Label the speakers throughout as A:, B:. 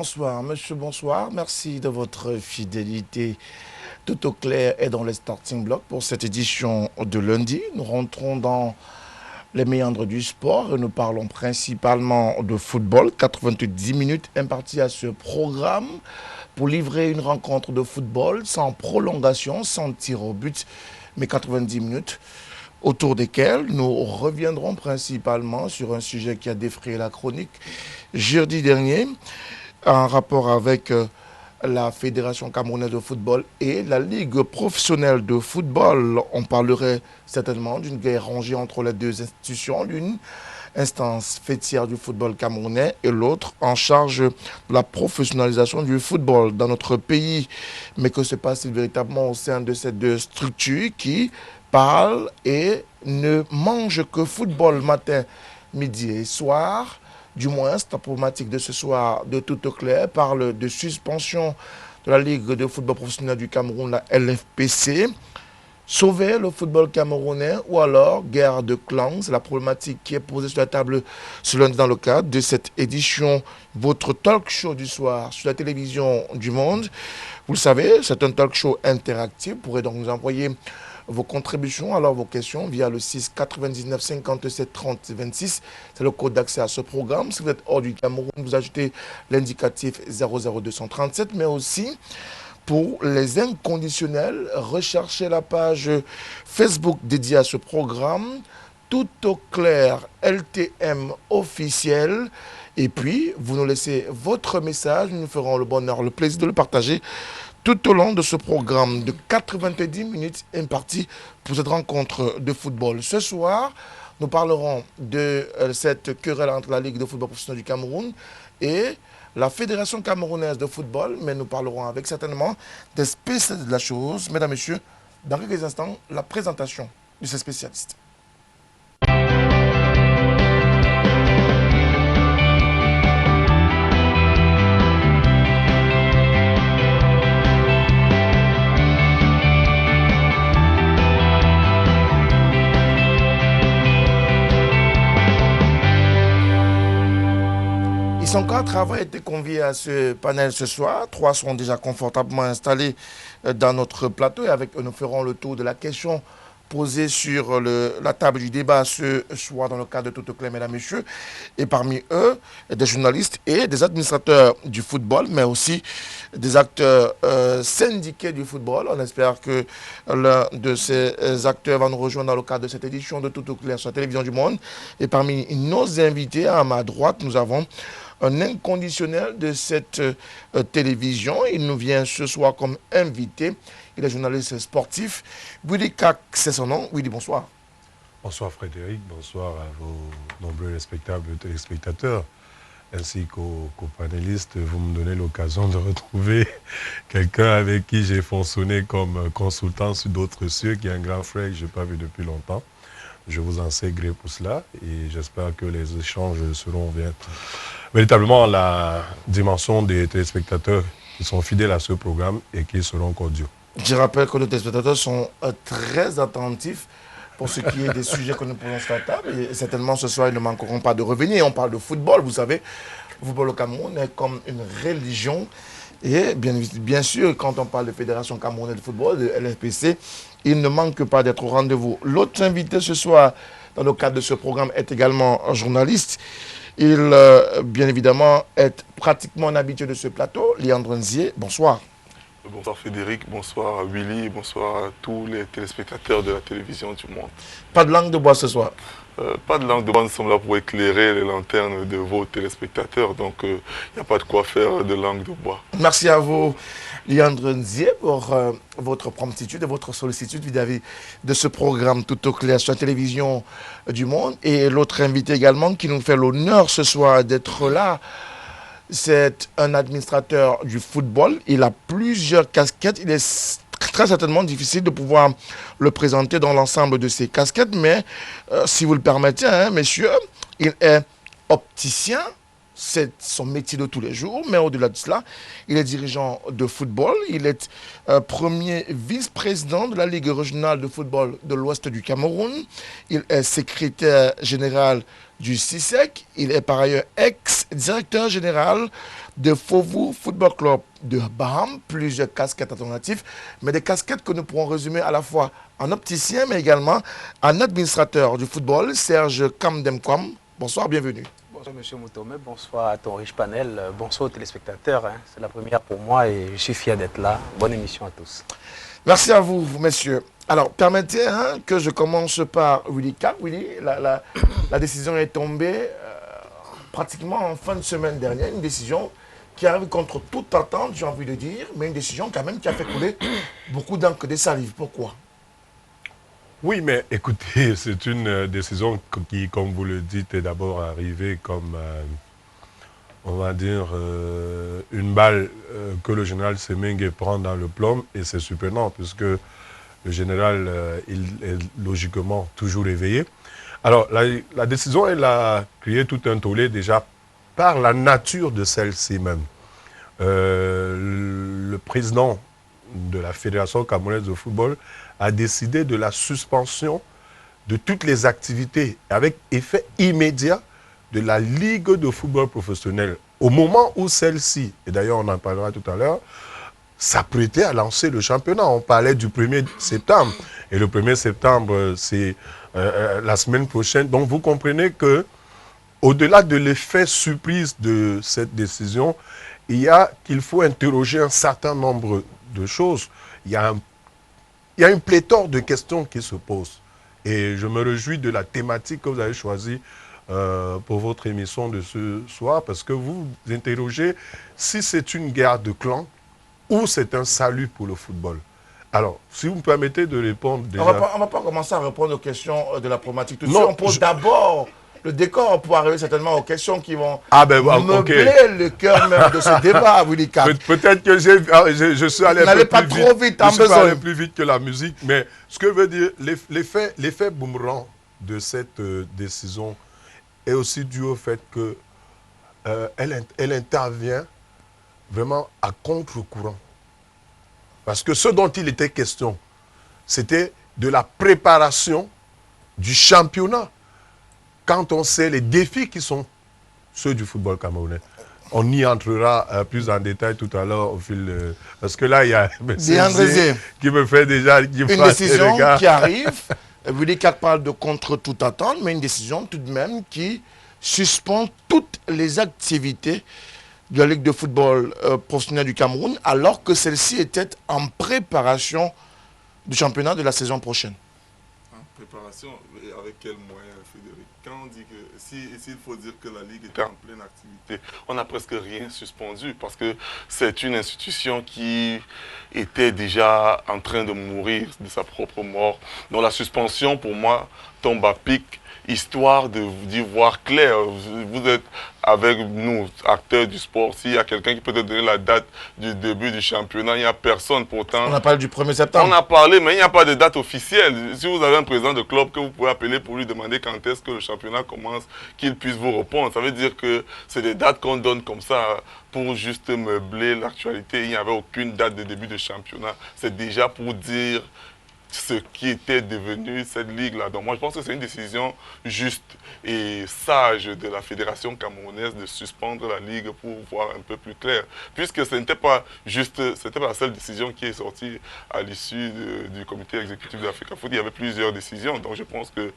A: Bonsoir, monsieur, bonsoir. Merci de votre fidélité. Tout au clair est dans les starting blocks pour cette édition de lundi. Nous rentrons dans les méandres du sport et nous parlons principalement de football. 90 minutes imparties à ce programme pour livrer une rencontre de football sans prolongation, sans tir au but, mais 90 minutes autour desquelles nous reviendrons principalement sur un sujet qui a défrayé la chronique jeudi dernier, en rapport avec la Fédération camerounaise de football et la Ligue professionnelle de football. On parlerait certainement d'une guerre rangée entre les deux institutions, l'une instance fêtière du football camerounais et l'autre en charge de la professionnalisation du football dans notre pays. Mais que se passe-t-il véritablement au sein de ces deux structures qui parlent et ne mangent que football matin, midi et soir? Du moins, la problématique de ce soir de tout au clair parle de suspension de la Ligue de football professionnel du Cameroun, la LFPC. Sauver le football camerounais ou alors guerre de clans, c'est la problématique qui est posée sur la table ce lundi dans le cadre de cette édition, votre talk show du soir sur la télévision du Monde. Vous le savez, c'est un talk show interactif. Vous pourrez donc nous envoyer vos contributions, alors vos questions via le 6 99 57 30 26. C'est le code d'accès à ce programme. Si vous êtes hors du Cameroun, vous ajoutez l'indicatif 00237, mais aussi pour les inconditionnels, recherchez la page Facebook dédiée à ce programme, Tout au clair LTM officiel. Et puis, vous nous laissez votre message. Nous ferons le bonheur, le plaisir de le partager tout au long de ce programme de 90 minutes imparti pour cette rencontre de football. Ce soir, nous parlerons de cette querelle entre la Ligue de football professionnel du Cameroun et la Fédération camerounaise de football, mais nous parlerons avec certainement des spécialistes de la chose. Mesdames, Messieurs, dans quelques instants, la présentation de ces spécialistes. Ils sont quatre à avoir été conviés à ce panel ce soir. 3 sont déjà confortablement installés dans notre plateau et avec eux, nous ferons le tour de la question posée sur la table du débat ce soir dans le cadre de Tout au clair, mesdames, messieurs. Et parmi eux, des journalistes et des administrateurs du football, mais aussi des acteurs syndiqués du football. On espère que l'un de ces acteurs va nous rejoindre dans le cadre de cette édition de Tout au clair sur la télévision du Monde. Et parmi nos invités, à ma droite, nous avons un inconditionnel de cette télévision. Il nous vient ce soir comme invité. Il est journaliste sportif. Willy Kak, c'est son nom. Willy, bonsoir.
B: Bonsoir Frédéric, bonsoir à vos nombreux respectables téléspectateurs ainsi qu'aux panélistes. Vous me donnez l'occasion de retrouver quelqu'un avec qui j'ai fonctionné comme consultant sur d'autres cieux, qui est un grand frère que je n'ai pas vu depuis longtemps. Je vous en sais gré pour cela et j'espère que les échanges seront véritablement la dimension des téléspectateurs qui sont fidèles à ce programme et qui seront cordiaux.
A: Je rappelle que nos téléspectateurs sont très attentifs pour ce qui est des sujets que nous posons sur la table. Et certainement, ce soir, ils ne manqueront pas de revenir. On parle de football, vous savez. Le football au Cameroun est comme une religion. Et bien sûr, quand on parle de Fédération camerounaise de football, de LFPC, il ne manque pas d'être au rendez-vous. L'autre invité ce soir, dans le cadre de ce programme, est également un journaliste. Il, bien évidemment, est pratiquement un habitué de ce plateau. Léandre Nzié, bonsoir.
C: Bonsoir Frédéric, bonsoir à Willy, bonsoir à tous les téléspectateurs de la télévision du Monde.
A: Pas de langue de bois ce soir?
C: Pas de langue de bois, nous sommes là pour éclairer les lanternes de vos téléspectateurs, donc il n'y a pas de quoi faire de langue de bois.
A: Merci à vous, Léandre Nzié, pour votre promptitude et votre sollicitude vis-à-vis de ce programme Tout au clair sur la télévision du Monde. Et l'autre invité également qui nous fait l'honneur ce soir d'être là, c'est un administrateur du football. Il a plusieurs casquettes. Il est très certainement difficile de pouvoir le présenter dans l'ensemble de ses casquettes. Mais si vous le permettez, hein, messieurs, il est opticien, c'est son métier de tous les jours, mais au-delà de cela, il est dirigeant de football. Il est premier vice-président de la Ligue régionale de football de l'Ouest du Cameroun. Il est secrétaire général du CISEC. Il est par ailleurs ex-directeur général de Faubourg Football Club de Baham. Plusieurs casquettes alternatives, mais des casquettes que nous pourrons résumer à la fois en opticien, mais également en administrateur du football. Serge Kamdemkwam, bonsoir, bienvenue.
D: Bonsoir M. Moutomé, bonsoir à ton riche panel, bonsoir aux téléspectateurs. C'est la première pour moi et je suis fier d'être là. Bonne émission à tous.
A: Merci à vous, messieurs. Alors, permettez que je commence par Willy Cap. Willy, la décision est tombée pratiquement en fin de semaine dernière. Une décision qui arrive contre toute attente, j'ai envie de dire, mais une décision quand même qui a fait couler beaucoup d'encre de salive. Pourquoi?
B: Oui, mais écoutez, c'est une décision qui, comme vous le dites, est d'abord arrivée comme, on va dire, une balle que le général Semengue prend dans le plomb. Et c'est surprenant, puisque le général, il est logiquement toujours éveillé. Alors, la décision, elle a créé tout un tollé déjà par la nature de celle-ci même. Le président de la Fédération camerounaise de football a décidé de la suspension de toutes les activités avec effet immédiat de la Ligue de football professionnel. Au moment où celle-ci, et d'ailleurs on en parlera tout à l'heure, s'apprêtait à lancer le championnat. On parlait du 1er septembre. Et le 1er septembre, c'est la semaine prochaine. Donc vous comprenez que au-delà de l'effet surprise de cette décision, qu'il faut interroger un certain nombre de choses. Il y a une pléthore de questions qui se posent. Et je me réjouis de la thématique que vous avez choisie pour votre émission de ce soir, parce que vous vous interrogez si c'est une guerre de clans ou c'est un salut pour le football. Alors, si vous me permettez de répondre déjà...
A: On ne va pas commencer à répondre aux questions de la problématique tout de suite. On pose d'abord le décor pour arriver certainement aux questions qui vont meubler le cœur même de ce débat, Willy Cap.
B: Peut-être que je suis allé un peu
A: pas
B: plus
A: trop
B: vite.
A: Je suis
B: allé plus vite que la musique, mais ce que veut dire l'effet boomerang de cette décision est aussi dû au fait que elle intervient vraiment à contre-courant. Parce que ce dont il était question, c'était de la préparation du championnat. Quand on sait les défis qui sont ceux du football camerounais. On y entrera plus en détail tout à l'heure au fil parce que là, il y a M. qui me fait déjà...
A: Une décision qui arrive. Willy Cap parle de contre toute attente, mais une décision tout de même qui suspend toutes les activités de la Ligue de football professionnel du Cameroun, alors que celle-ci était en préparation du championnat de la saison prochaine.
C: En préparation, avec quels moyens, Frédéric? Quand on dit que, s'il faut dire que la Ligue était en pleine activité, on n'a presque rien suspendu, parce que c'est une institution qui était déjà en train de mourir de sa propre mort. Donc la suspension, pour moi, tombe à pic, histoire d'y voir clair. Vous êtes avec nous, acteurs du sport. S'il y a quelqu'un qui peut te donner la date du début du championnat, il n'y a personne. Pourtant,
A: on a parlé du 1er septembre.
C: On a parlé, mais il n'y a pas de date officielle. Si vous avez un président de club que vous pouvez appeler pour lui demander quand est-ce que le championnat commence, qu'il puisse vous répondre. Ça veut dire que c'est des dates qu'on donne comme ça pour juste meubler l'actualité. Il n'y avait aucune date de début de championnat. C'est déjà pour dire ce qui était devenu cette ligue-là. Donc moi, je pense que c'est une décision juste et sage de la Fédération camerounaise de suspendre la ligue pour voir un peu plus clair. Puisque ce n'était pas juste, c'était pas la seule décision qui est sortie à l'issue du comité exécutif de l'Africa Foot. Il y avait plusieurs décisions. Donc je pense que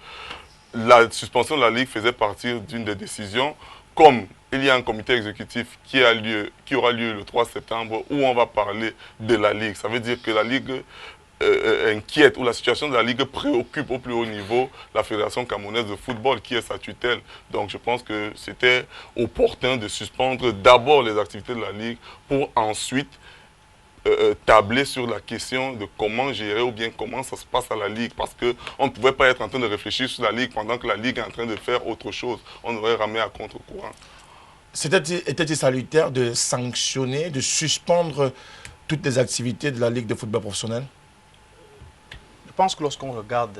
C: la suspension de la ligue faisait partie d'une des décisions. Comme il y a un comité exécutif qui aura lieu le 3 septembre où on va parler de la ligue. Ça veut dire que la ligue inquiète, ou la situation de la Ligue préoccupe au plus haut niveau la Fédération camerounaise de football qui est sa tutelle. Donc je pense que c'était opportun de suspendre d'abord les activités de la Ligue pour ensuite tabler sur la question de comment gérer ou bien comment ça se passe à la Ligue. Parce qu'on ne pouvait pas être en train de réfléchir sur la Ligue pendant que la Ligue est en train de faire autre chose. On aurait ramé à contre-courant.
A: Était-il salutaire de sanctionner, de suspendre toutes les activités de la Ligue de football professionnel?
D: Je pense que lorsqu'on regarde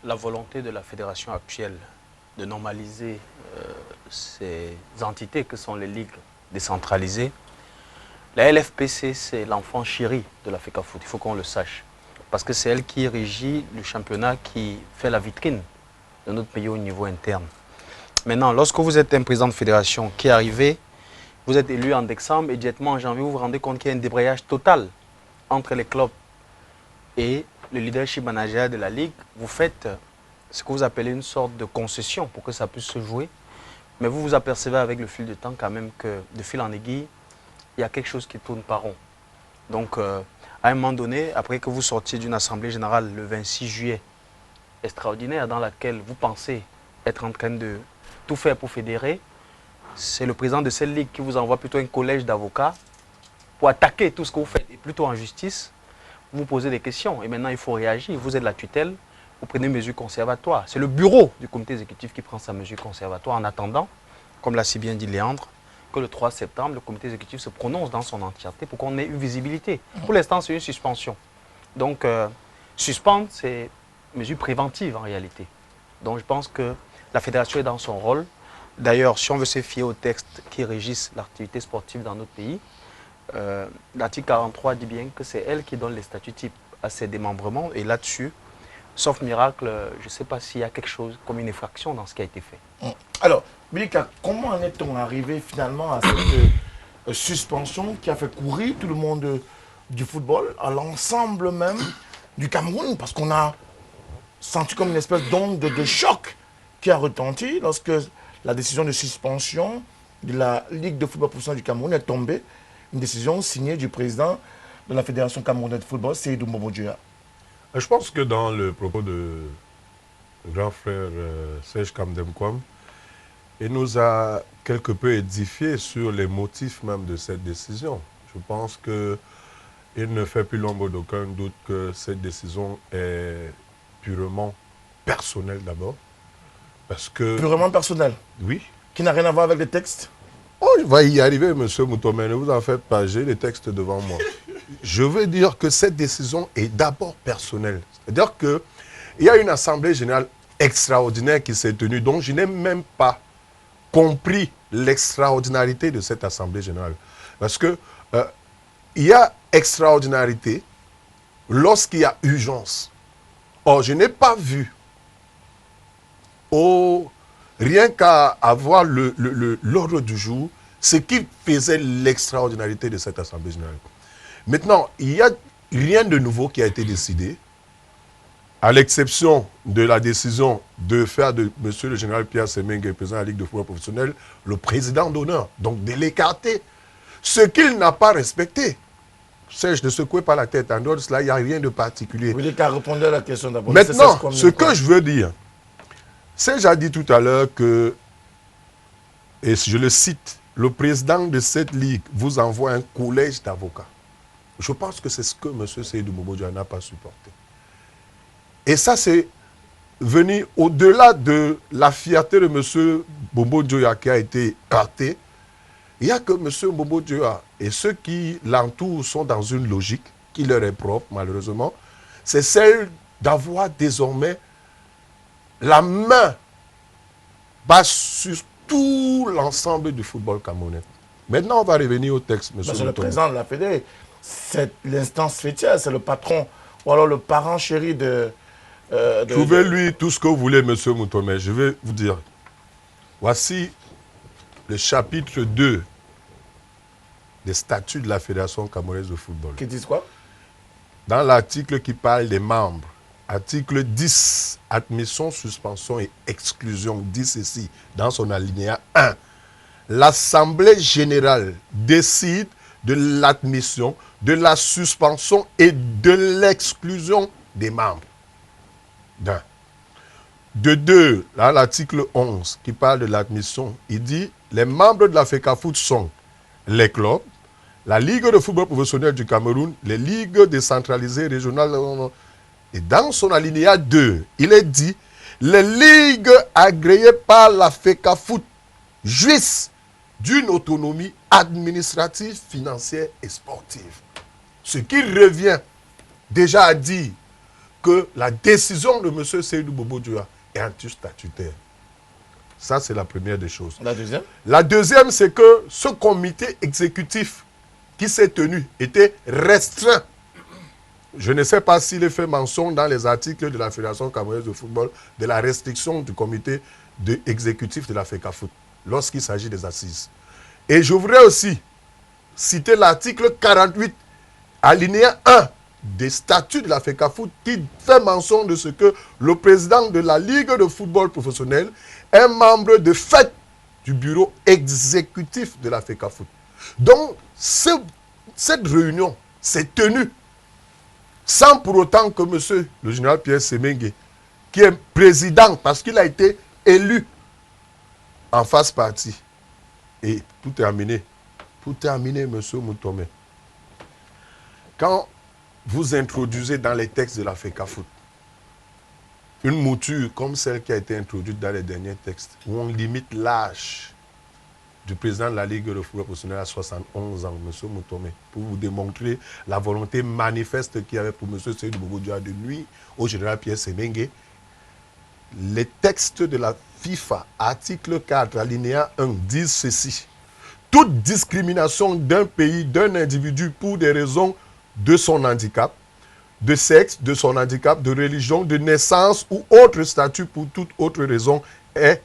D: la volonté de la fédération actuelle de normaliser ces entités que sont les ligues décentralisées, la LFPC, c'est l'enfant chéri de la FECAFOOT, il faut qu'on le sache. Parce que c'est elle qui régit le championnat qui fait la vitrine de notre pays au niveau interne. Maintenant, lorsque vous êtes un président de fédération qui est arrivé, vous êtes élu en décembre et directement en janvier, vous vous rendez compte qu'il y a un débrayage total entre les clubs et le leadership managérial de la Ligue. Vous faites ce que vous appelez une sorte de concession pour que ça puisse se jouer. Mais vous vous apercevez avec le fil du temps quand même que de fil en aiguille, il y a quelque chose qui tourne pas rond. Donc, à un moment donné, après que vous sortiez d'une assemblée générale le 26 juillet, extraordinaire, dans laquelle vous pensez être en train de tout faire pour fédérer, c'est le président de cette ligue qui vous envoie plutôt un collège d'avocats pour attaquer tout ce que vous faites, et plutôt en justice, vous posez des questions. Et maintenant, il faut réagir. Vous êtes la tutelle, vous prenez une mesure conservatoire. C'est le bureau du comité exécutif qui prend sa mesure conservatoire en attendant, comme l'a si bien dit Léandre, que le 3 septembre, le comité exécutif se prononce dans son entièreté pour qu'on ait une visibilité. Pour l'instant, c'est une suspension. Donc, suspendre, c'est une mesure préventive en réalité. Donc, je pense que la fédération est dans son rôle. D'ailleurs, si on veut se fier aux textes qui régissent l'activité sportive dans notre pays, l'article 43 dit bien que c'est elle qui donne les statuts types à ses démembrements. Et là-dessus, sauf miracle, je ne sais pas s'il y a quelque chose comme une effraction dans ce qui a été fait.
A: Alors, Bilika, comment en est-on arrivé finalement à cette suspension qui a fait courir tout le monde du football, à l'ensemble même du Cameroun? Parce qu'on a senti comme une espèce d'onde de choc qui a retenti lorsque la décision de suspension de la Ligue de football professionnel du Cameroun est tombée. Une décision signée du président de la Fédération camerounaise de football, Seydou Mbombo Dioya.
B: Je pense que dans le propos de grand frère Serge Kamdemkwam, il nous a quelque peu édifié sur les motifs même de cette décision. Je pense qu'il ne fait plus l'ombre d'aucun doute que cette décision est purement personnelle d'abord. Parce que...
A: Purement personnel?
B: Oui.
A: Qui n'a rien à voir avec les textes?
B: Oh, je vais y arriver, monsieur Moutomé, ne vous en faites pas, j'ai les textes devant moi. Je veux dire que cette décision est d'abord personnelle. C'est-à-dire qu'il y a une assemblée générale extraordinaire qui s'est tenue, dont je n'ai même pas compris l'extraordinarité de cette assemblée générale. Parce que il y a extraordinarité lorsqu'il y a urgence. Or, je n'ai pas vu, rien qu'à avoir l'ordre du jour, ce qui faisait l'extraordinarité de cette assemblée générale. Maintenant, il n'y a rien de nouveau qui a été décidé, à l'exception de la décision de faire de M. le général Pierre Semengue, président de la Ligue de football professionnel, le président d'honneur, donc de l'écarter. Ce qu'il n'a pas respecté. Serge, ne secouez pas la tête. En dehors de cela, il n'y a rien de particulier.
A: Vous dites qu'à répondre à la question d'abord.
B: Maintenant, ce que je veux dire, Serge a dit tout à l'heure que, et je le cite, le président de cette ligue vous envoie un collège d'avocats. Je pense que c'est ce que M. Seydou Mbombo Dioya n'a pas supporté. Et ça, c'est venu au-delà de la fierté de M. Mbombo Dioya qui a été carté. Il n'y a que M. Mbombo Dioya et ceux qui l'entourent sont dans une logique qui leur est propre, malheureusement. C'est celle d'avoir désormais la main basse sur tout l'ensemble du football camerounais. Maintenant, on va revenir au texte, M.
A: C'est le président de la Fédé. C'est l'instance fêtière, c'est le patron ou alors le parent chéri de...
B: Trouvez-lui tout ce que vous voulez, M. Moutomé. Je vais vous dire. Voici le chapitre 2 des statuts de la Fédération camerounaise de football.
A: Qui disent quoi?
B: Dans l'article qui parle des membres, article 10, admission, suspension et exclusion, dit ceci dans son alinéa 1. L'Assemblée générale décide de l'admission, de la suspension et de l'exclusion des membres. D'un. De deux, là, l'article 11 qui parle de l'admission, il dit les membres de la FECAFOOT sont les clubs, la Ligue de football professionnel du Cameroun, les ligues décentralisées régionales. Et dans son alinéa 2, il est dit les ligues agréées par la FECAFOOT jouissent d'une autonomie administrative, financière et sportive. Ce qui revient déjà à dire que la décision de M. Seydou Mbombo Dioya est anti-statutaire. Ça, c'est la première des choses.
A: La deuxième?
B: La deuxième, c'est que ce comité exécutif qui s'est tenu était restreint. Je ne sais pas s'il est fait mention dans les articles de la Fédération camerounaise de football de la restriction du comité exécutif de la FECAFOOT lorsqu'il s'agit des assises. Et je voudrais aussi citer l'article 48, alinéa 1 des statuts de la FECAFOOT qui fait mention de ce que le président de la Ligue de football professionnel est membre de fait du bureau exécutif de la FECAFOOT. Donc, cette réunion s'est tenue sans pour autant que monsieur le général Pierre Semengue, qui est président, parce qu'il a été élu, en fasse partie. Et pour terminer, monsieur Moutomé, quand vous introduisez dans les textes de la FECAFOOT une mouture comme celle qui a été introduite dans les derniers textes, où on limite l'âge du président de la Ligue de football professionnel à 71 ans, M. Moutomé, pour vous démontrer la volonté manifeste qu'il y avait pour M. Seydou Bobo-Dioua de nuire au général Pierre Semengue. Les textes de la FIFA, article 4, alinéa 1, disent ceci. Toute discrimination d'un pays, d'un individu pour des raisons de son handicap, de sexe, de son handicap, de religion, de naissance ou autre statut pour toute autre raison est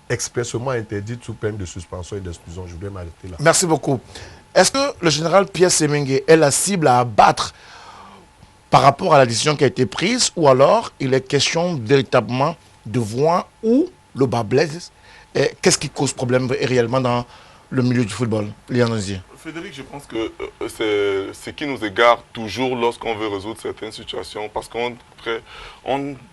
B: expressément interdite sous peine de suspension et d'exclusion. Je voudrais m'arrêter là.
A: Merci beaucoup. Est-ce que le général Pierre Semengue est la cible à abattre par rapport à la décision qui a été prise, ou alors il est question véritablement de voir où le bas blesse et qu'est-ce qui cause problème réellement dans le milieu du football? Lianozier.
C: Frédéric, je pense que c'est ce qui nous égare toujours lorsqu'on veut résoudre certaines situations, parce qu'on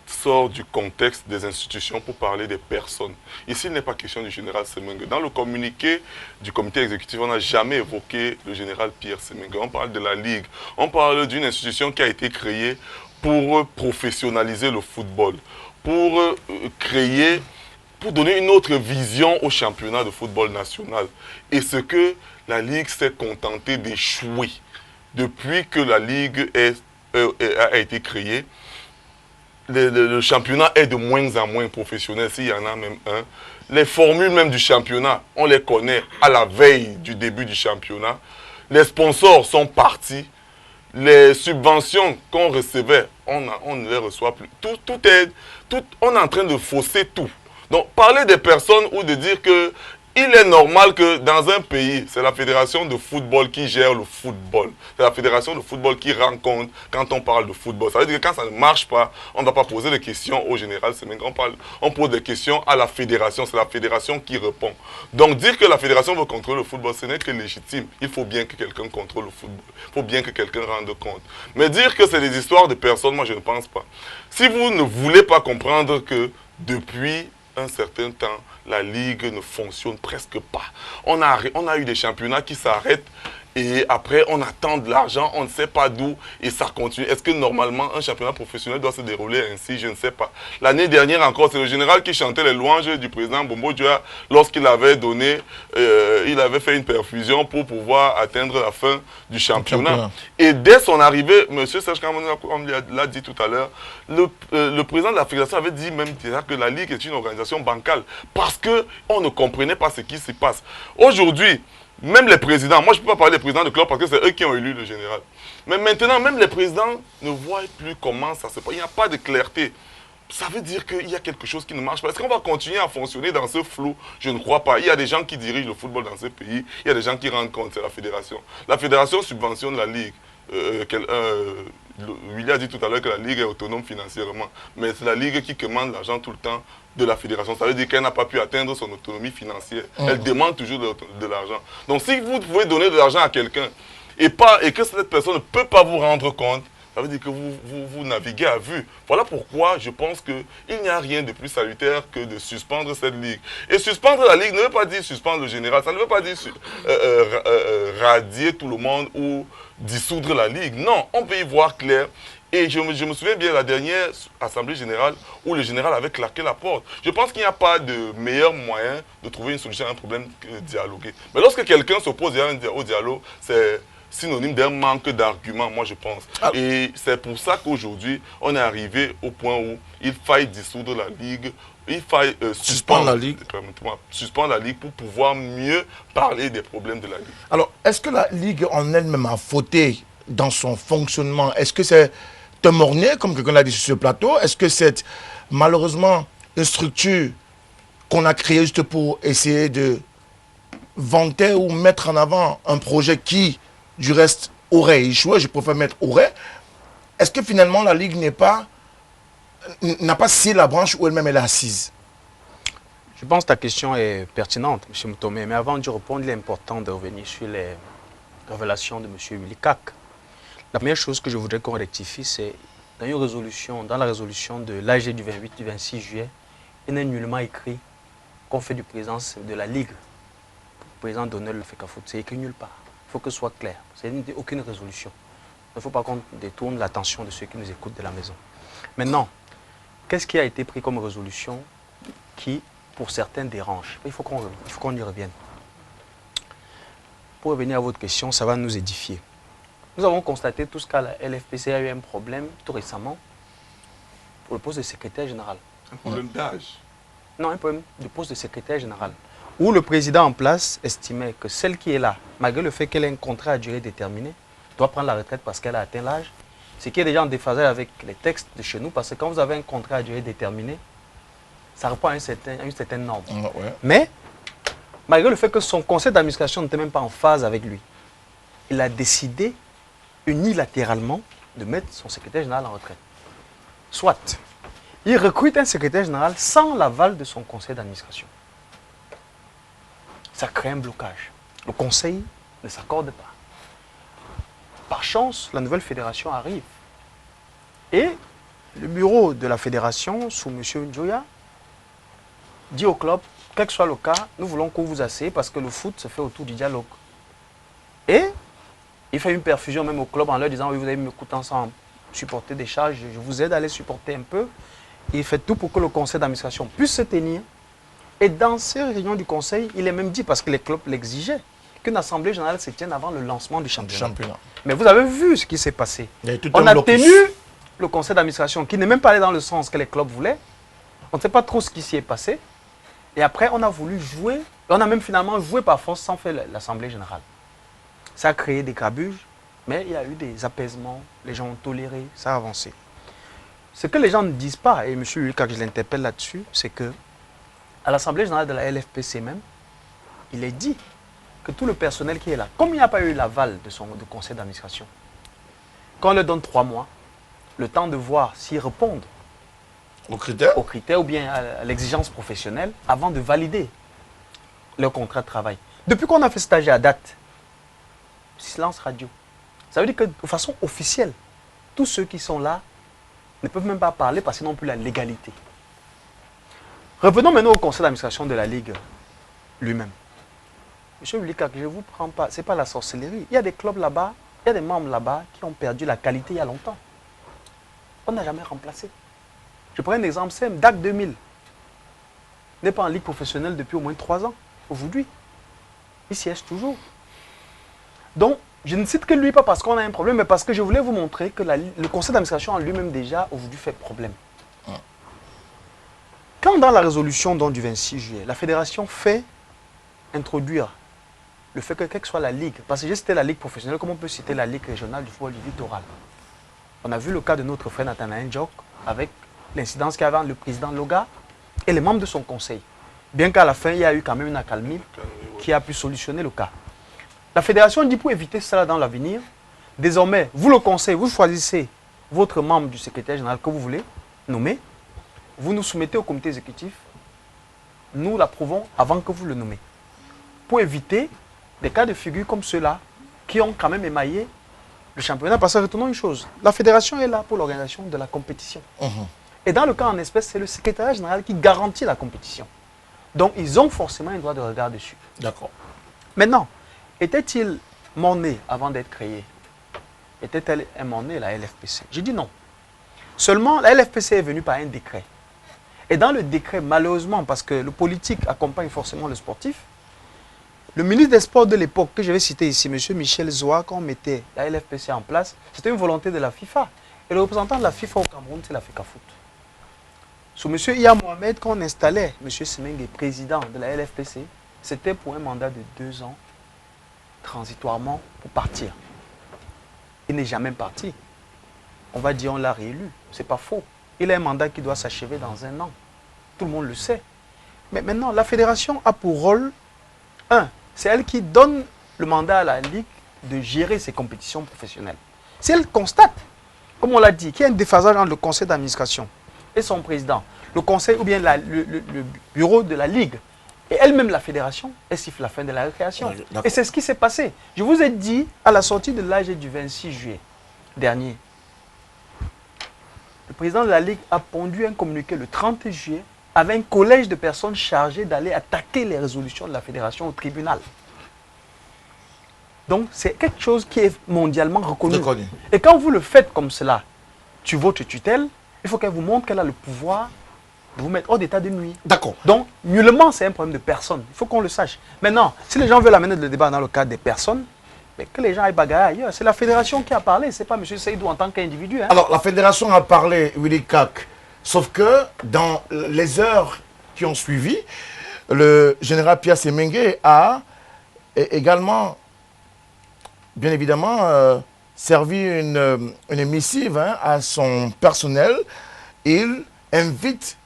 C: sort du contexte des institutions pour parler des personnes. Ici, il n'est pas question du général Semengue. Dans le communiqué du comité exécutif, on n'a jamais évoqué le général Pierre Semengue. On parle de la Ligue. On parle d'une institution qui a été créée pour professionnaliser le football, pour pour donner une autre vision au championnat de football national. Et ce que la Ligue s'est contentée d'échouer. Depuis que la Ligue a été créée, le championnat est de moins en moins professionnel, s'il y en a même un. Les formules même du championnat, on les connaît à la veille du début du championnat. Les sponsors sont partis. Les subventions qu'on recevait, on ne les reçoit plus. On est en train de fausser tout. Donc, parler des personnes ou de dire que il est normal que dans un pays, c'est la fédération de football qui gère le football. C'est la fédération de football qui rend compte quand on parle de football. Ça veut dire que quand ça ne marche pas, on ne doit pas poser des questions au général Semengue. On pose des questions à la fédération. C'est la fédération qui répond. Donc dire que la fédération veut contrôler le football, ce n'est que légitime. Il faut bien que quelqu'un contrôle le football. Il faut bien que quelqu'un rende compte. Mais dire que c'est des histoires de personnes, moi je ne pense pas. Si vous ne voulez pas comprendre que depuis un certain temps, la Ligue ne fonctionne presque pas. On a eu des championnats qui s'arrêtent et après on attend de l'argent, on ne sait pas d'où et ça continue. Est-ce que normalement un championnat professionnel doit se dérouler ainsi? Je ne sais pas. L'année dernière encore, c'est le général qui chantait les louanges du président Bobo-Dioua lorsqu'il avait il avait fait une perfusion pour pouvoir atteindre la fin du championnat. Et dès son arrivée, M. Serge Kamon l'a dit tout à l'heure, le président de la fédération avait dit même déjà que la Ligue est une organisation bancale parce qu'on ne comprenait pas ce qui se passe. Aujourd'hui, même les présidents, moi je ne peux pas parler des présidents de club parce que c'est eux qui ont élu le général. Mais maintenant, même les présidents ne voient plus comment ça se passe. Il n'y a pas de clarté. Ça veut dire qu'il y a quelque chose qui ne marche pas. Est-ce qu'on va continuer à fonctionner dans ce flou? Je ne crois pas. Il y a des gens qui dirigent le football dans ce pays. Il y a des gens qui rendent compte, c'est la fédération. La fédération subventionne la Ligue. Willy a dit tout à l'heure que la Ligue est autonome financièrement. Mais c'est la Ligue qui commande l'argent tout le temps de la fédération. Ça veut dire qu'elle n'a pas pu atteindre son autonomie financière. Elle demande toujours de l'argent. Donc si vous pouvez donner de l'argent à quelqu'un et que cette personne ne peut pas vous rendre compte, ça veut dire que vous naviguez à vue. Voilà pourquoi je pense qu'il n'y a rien de plus salutaire que de suspendre cette Ligue. Et suspendre la Ligue ne veut pas dire suspendre le général. Ça ne veut pas dire radier tout le monde ou dissoudre la Ligue. Non, on peut y voir clair. Et je me souviens bien de la dernière Assemblée Générale où le général avait claqué la porte. Je pense qu'il n'y a pas de meilleur moyen de trouver une solution à un problème que de dialoguer. Mais lorsque quelqu'un s'oppose au dialogue, c'est synonyme d'un manque d'arguments, moi je pense.
A: Ah.
C: Et c'est pour ça qu'aujourd'hui, on est arrivé au point où il faille dissoudre la Ligue, il faille
A: Suspendre la Ligue.
C: permettez-moi, suspendre la Ligue pour pouvoir mieux parler des problèmes de la Ligue.
A: Alors, est-ce que la Ligue en elle-même a fauté dans son fonctionnement? Est-ce que c'est un mornier, comme quelqu'un l'a dit sur ce plateau? Est-ce que c'est malheureusement une structure qu'on a créée juste pour essayer de vanter ou mettre en avant un projet qui, du reste, aurait échoué? Je préfère mettre aurait. Est-ce que finalement la Ligue n'a pas scié la branche où elle-même elle est assise?
D: Je pense que ta question est pertinente, M. Moutomé, mais avant de répondre, il est important de revenir sur les révélations de M. Willy Kak. La première chose que je voudrais qu'on rectifie, c'est dans la résolution de l'AG du 28 du 26 juillet, il n'est nullement écrit qu'on fait du président de la Ligue, président d'honneur de la FECAFOOT. C'est écrit nulle part. Il faut que ce soit clair. C'est aucune résolution. Il ne faut pas qu'on détourne l'attention de ceux qui nous écoutent de la maison. Maintenant, qu'est-ce qui a été pris comme résolution qui, pour certains, dérange? Il faut qu'on y revienne. Pour revenir à votre question, ça va nous édifier. Nous avons constaté tous qu'à la LFPC a eu un problème tout récemment pour le poste de secrétaire général.
C: Un problème d'âge.
D: Non, un problème de poste de secrétaire général. Où le président en place estimait que celle qui est là, malgré le fait qu'elle ait un contrat à durée déterminée, doit prendre la retraite parce qu'elle a atteint l'âge. Ce qui est déjà en déphasage avec les textes de chez nous, parce que quand vous avez un contrat à durée déterminée, ça répond à une certaine norme.
A: Ouais.
D: Mais, malgré le fait que son conseil d'administration n'était même pas en phase avec lui, il a décidé unilatéralement de mettre son secrétaire général en retraite. Soit, il recrute un secrétaire général sans l'aval de son conseil d'administration. Ça crée un blocage. Le conseil ne s'accorde pas. Par chance, la nouvelle fédération arrive. Et le bureau de la fédération, sous M. Njoya, dit au club, quel que soit le cas, nous voulons qu'on vous asseye parce que le foot se fait autour du dialogue. Et il fait une perfusion même au club en leur disant, oui, vous allez me coûter ensemble, supporter des charges, je vous aide à les supporter un peu. Il fait tout pour que le conseil d'administration puisse se tenir. Et dans ces réunions du conseil, il est même dit, parce que les clubs l'exigeaient, qu'une assemblée générale se tienne avant le lancement du championnat. Mais vous avez vu ce qui s'est passé. On a tenu le conseil d'administration qui n'est même pas allé dans le sens que les clubs voulaient. On ne sait pas trop ce qui s'y est passé. Et après, on a voulu jouer. On a même finalement joué par force sans faire l'assemblée générale. Ça a créé des grabuges, mais il y a eu des apaisements. Les gens ont toléré, ça a avancé. Ce que les gens ne disent pas, et M. Lucas, je l'interpelle là-dessus, c'est que à l'assemblée générale de la LFPC même, il est dit que tout le personnel qui est là, comme il n'y a pas eu l'aval de conseil d'administration, quand on leur donne 3 mois, le temps de voir s'ils répondent
A: aux critères
D: ou bien à l'exigence professionnelle avant de valider leur contrat de travail. Depuis qu'on a fait stage à date, silence radio. Ça veut dire que de façon officielle, tous ceux qui sont là ne peuvent même pas parler parce qu'ils n'ont plus la légalité. Revenons maintenant au conseil d'administration de la Ligue lui-même. Monsieur Wulikak, je ne vous prends pas, ce n'est pas la sorcellerie. Il y a des clubs là-bas, il y a des membres là-bas qui ont perdu la qualité il y a longtemps. On n'a jamais remplacé. Je prends un exemple simple, DAC 2000 n'est pas en Ligue professionnelle depuis au moins 3 ans. Aujourd'hui, il siège toujours. Donc, je ne cite que lui, pas parce qu'on a un problème, mais parce que je voulais vous montrer que le conseil d'administration en lui-même déjà aujourd'hui fait problème. Quand dans la résolution du 26 juillet, la fédération fait introduire le fait que quelle que soit la ligue, parce que j'ai cité la ligue professionnelle, comme on peut citer la ligue régionale du football du littoral. On a vu le cas de notre frère Nathanaël Ndjok avec l'incidence qu'il y avait entre le président Loga et les membres de son conseil. Bien qu'à la fin, il y a eu quand même une accalmie qui a pu solutionner le cas. La fédération dit pour éviter cela dans l'avenir, désormais, vous le conseil, vous choisissez votre membre du secrétaire général que vous voulez nommer, vous nous soumettez au comité exécutif, nous l'approuvons avant que vous le nommez. Pour éviter des cas de figure comme ceux-là qui ont quand même émaillé le championnat. Parce que retenons une chose, la fédération est là pour l'organisation de la compétition. Et dans le cas en espèce, c'est le secrétaire général qui garantit la compétition. Donc ils ont forcément un droit de regard dessus.
A: D'accord.
D: Maintenant, était-il mort-né avant d'être créé? Était-elle un mort-né, la LFPC? J'ai dit non. Seulement, la LFPC est venue par un décret. Et dans le décret, malheureusement, parce que le politique accompagne forcément le sportif, Le ministre des Sports de l'époque, que je vais citer ici, M. Michel Zoua, quand on mettait la LFPC en place, c'était une volonté de la FIFA. Et le représentant de la FIFA au Cameroun, c'est la FECAFOOT. Sous M. Iya Mohamed, quand on installait M. Semengue, président de la LFPC, c'était pour un mandat de 2 ans, transitoirement, pour partir. Il n'est jamais parti. On va dire on l'a réélu. C'est pas faux. Il a un mandat qui doit s'achever dans 1 an. Tout le monde le sait. Mais maintenant, la fédération a pour rôle, c'est elle qui donne le mandat à la Ligue de gérer ses compétitions professionnelles. Si elle constate, comme on l'a dit, qu'il y a un déphasage entre le conseil d'administration et son président, le conseil ou bien le bureau de la Ligue, et elle-même la fédération, elle siffle la fin de la récréation. Et c'est ce qui s'est passé. Je vous ai dit, à la sortie de l'AG du 26 juillet dernier, le président de la Ligue a pondu un communiqué le 30 juillet avec un collège de personnes chargées d'aller attaquer les résolutions de la fédération au tribunal. Donc, c'est quelque chose qui est mondialement reconnu. Et quand vous le faites comme cela, tu votre tutelle, il faut qu'elle vous montre qu'elle a le pouvoir de vous mettre hors d'état de nuire.
A: D'accord.
D: Donc, nullement, c'est un problème de personne. Il faut qu'on le sache. Maintenant, si les gens veulent amener le débat dans le cadre des personnes, mais que les gens aillent bagarrer ailleurs. C'est la fédération qui a parlé, ce n'est pas M. Seydou en tant qu'individu. Hein.
A: Alors, la fédération a parlé, Willy Kak, sauf que dans les heures qui ont suivi, le général Pierre Semengue a également, bien évidemment, servi une missive à son personnel. Il invite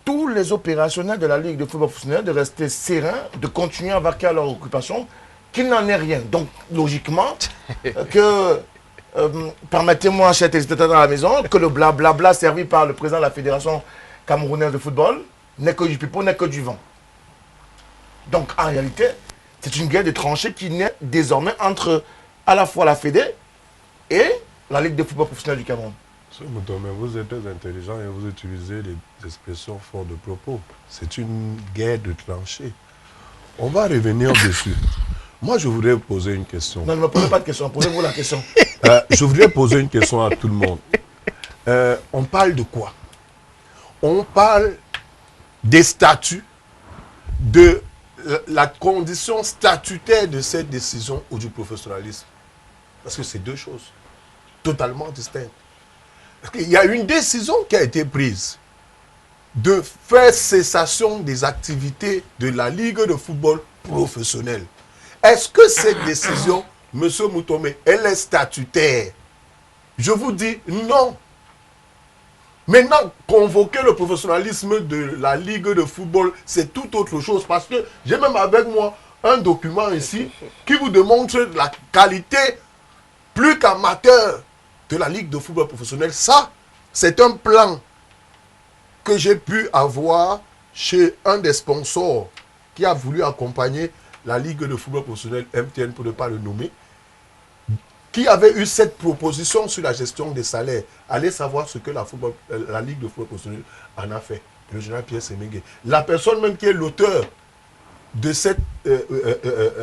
A: tous les opérationnels de la Ligue de football professionnel de rester sereins, de continuer à vaquer à leur occupation, qu'il n'en est rien. Donc, logiquement, permettez-moi, chers téléspectateurs à la maison, que le blablabla servi par le président de la Fédération camerounaise de football n'est que du pipeau, n'est que du vent. Donc, en réalité, c'est une guerre de tranchées qui naît désormais entre à la fois la Fédé et la Ligue de football professionnel du Cameroun.
B: Mais vous êtes très intelligent et vous utilisez des expressions fortes de propos. C'est une guerre de tranchées. On va revenir dessus. Moi, je voudrais poser une question.
A: Non, ne me posez pas de question, posez-vous la question.
B: Je voudrais poser une question à tout le monde. On parle de quoi? On parle des statuts, de la condition statutaire de cette décision ou du professionnalisme. Parce que c'est deux choses totalement distinctes. Parce qu'il y a une décision qui a été prise de faire cessation des activités de la Ligue de football professionnelle. Est-ce que cette décision, M. Moutomé, elle est statutaire? Je vous dis non. Maintenant, convoquer le professionnalisme de la Ligue de football, c'est tout autre chose. Parce que j'ai même avec moi un document ici qui vous démontre la qualité plus qu'amateur de la Ligue de football professionnel. Ça, c'est un plan que j'ai pu avoir chez un des sponsors qui a voulu accompagner la Ligue de football professionnel, MTN pour ne pas le nommer, qui avait eu cette proposition sur la gestion des salaires. Allez savoir ce que la Ligue de football professionnel en a fait. Le général Pierre Semengue. La personne même qui est l'auteur de cette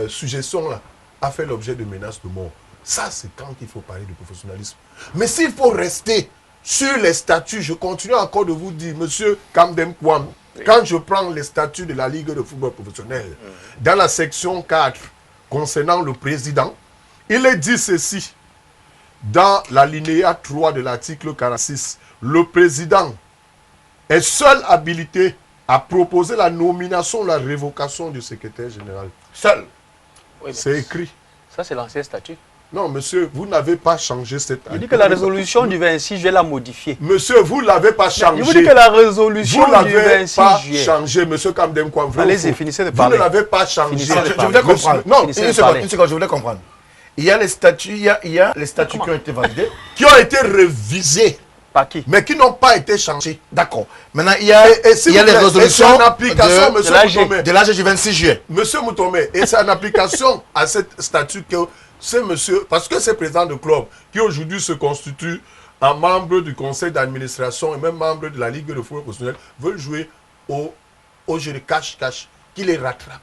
B: suggestion-là a fait l'objet de menaces de mort. Ça, c'est quand il faut parler de professionnalisme. Mais s'il faut rester sur les statuts, je continue encore de vous dire, monsieur Kamdem Kwam, quand je prends les statuts de la Ligue de football professionnel, dans la section 4, concernant le président, il est dit ceci, dans l'alinéa 3 de l'article 46, le président est seul habilité à proposer la nomination ou la révocation du secrétaire général. Seul.
D: Oui,
B: c'est écrit.
D: Ça, c'est l'ancien statut.
B: Non, monsieur, vous n'avez pas changé cette...
D: Il dit que la résolution du 26 juillet l'a modifiée.
B: Monsieur, vous ne l'avez pas changé.
D: Je vous dis que la résolution du 26 juillet...
B: Vous ne l'avez pas changé, monsieur Kamdem Kwam.
D: Allez-y, finissez de parler.
B: Vous ne l'avez pas changé.
A: Je voulais comprendre. Non, une seconde, je voulais comprendre. Il y a les statuts, il y a les statuts qui ont été validés.
B: Qui ont été révisés.
D: Par qui?
B: Mais qui n'ont pas été changés.
A: D'accord. Maintenant, il y a les résolutions
B: en application,
A: de l'âge du 26 juillet.
B: Monsieur Moutomé, et c'est en application à cette statut que ce monsieur, parce que c'est président de club, qui aujourd'hui se constitue en membre du conseil d'administration et même membre de la Ligue de football professionnel, veulent jouer au jeu de cache-cache, qui les rattrape.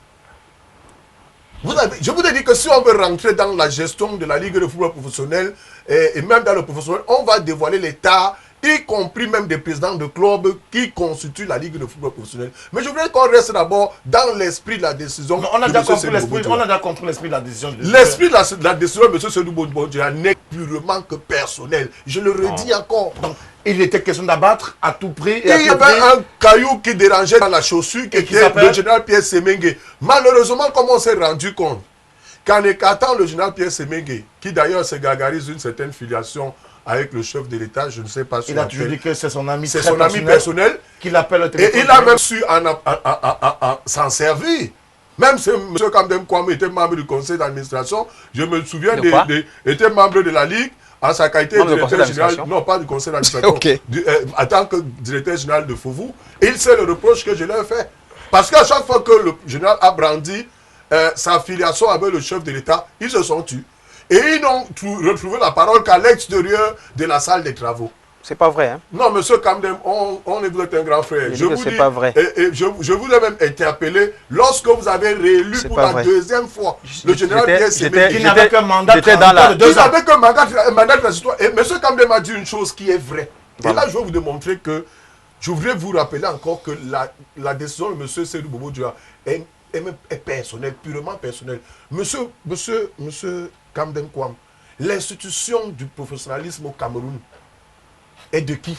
B: Je vous ai dit que si on veut rentrer dans la gestion de la Ligue de football professionnel et même dans le professionnel, on va dévoiler l'état
E: y compris même des présidents de clubs qui constituent la Ligue de football professionnel. Mais je voudrais qu'on reste d'abord dans l'esprit de la décision.
A: On a déjà compris l'esprit de la décision.
E: L'esprit de la décision de M. Seydou Bouboudjoua n'est purement que personnel. Je le redis encore.
A: Donc, il était question d'abattre à tout prix.
E: Il y avait un caillou qui dérangeait dans la chaussure, qui était le général Pierre Semengue. Malheureusement, comme on s'est rendu compte, qu'en écartant le général Pierre Semengue, qui d'ailleurs se gargarise une certaine filiation avec le chef de l'État, je ne sais pas si
A: il a toujours dit que c'est son ami,
E: personnel,
A: qu'il appelle
E: et il a même su s'en servir. Même si M. Kamdem Kwame était membre du conseil d'administration, je me souviens, était membre de la Ligue, en sa qualité de directeur général, non pas du conseil d'administration, en tant que directeur général de Fouvou, il sait le reproche que je lui ai fait. Parce qu'à chaque fois que le général a brandi sa filiation avec le chef de l'État, ils se sont tus. Et ils n'ont retrouvé la parole qu'à l'extérieur de la salle des travaux.
D: C'est pas vrai, hein?
E: Non, monsieur Kamdem, vous êtes un grand frère.
D: Je vous dis, c'est pas vrai.
E: Et je vous ai même interpellé lorsque vous avez réélu pour la deuxième fois le général Pierre Semengue,
A: qui n'avait qu'un mandat
E: de 2 ans. Qui n'avait qu'un mandat transitoire. Et monsieur Kamdem a dit une chose qui est vraie. Voilà. Et là, je vais vous démontrer que je voudrais vous rappeler encore que la décision de monsieur Seydou Bouboudjoua est personnelle, purement personnelle. Monsieur Kamdem Kwame, l'institution du professionnalisme au Cameroun est de qui?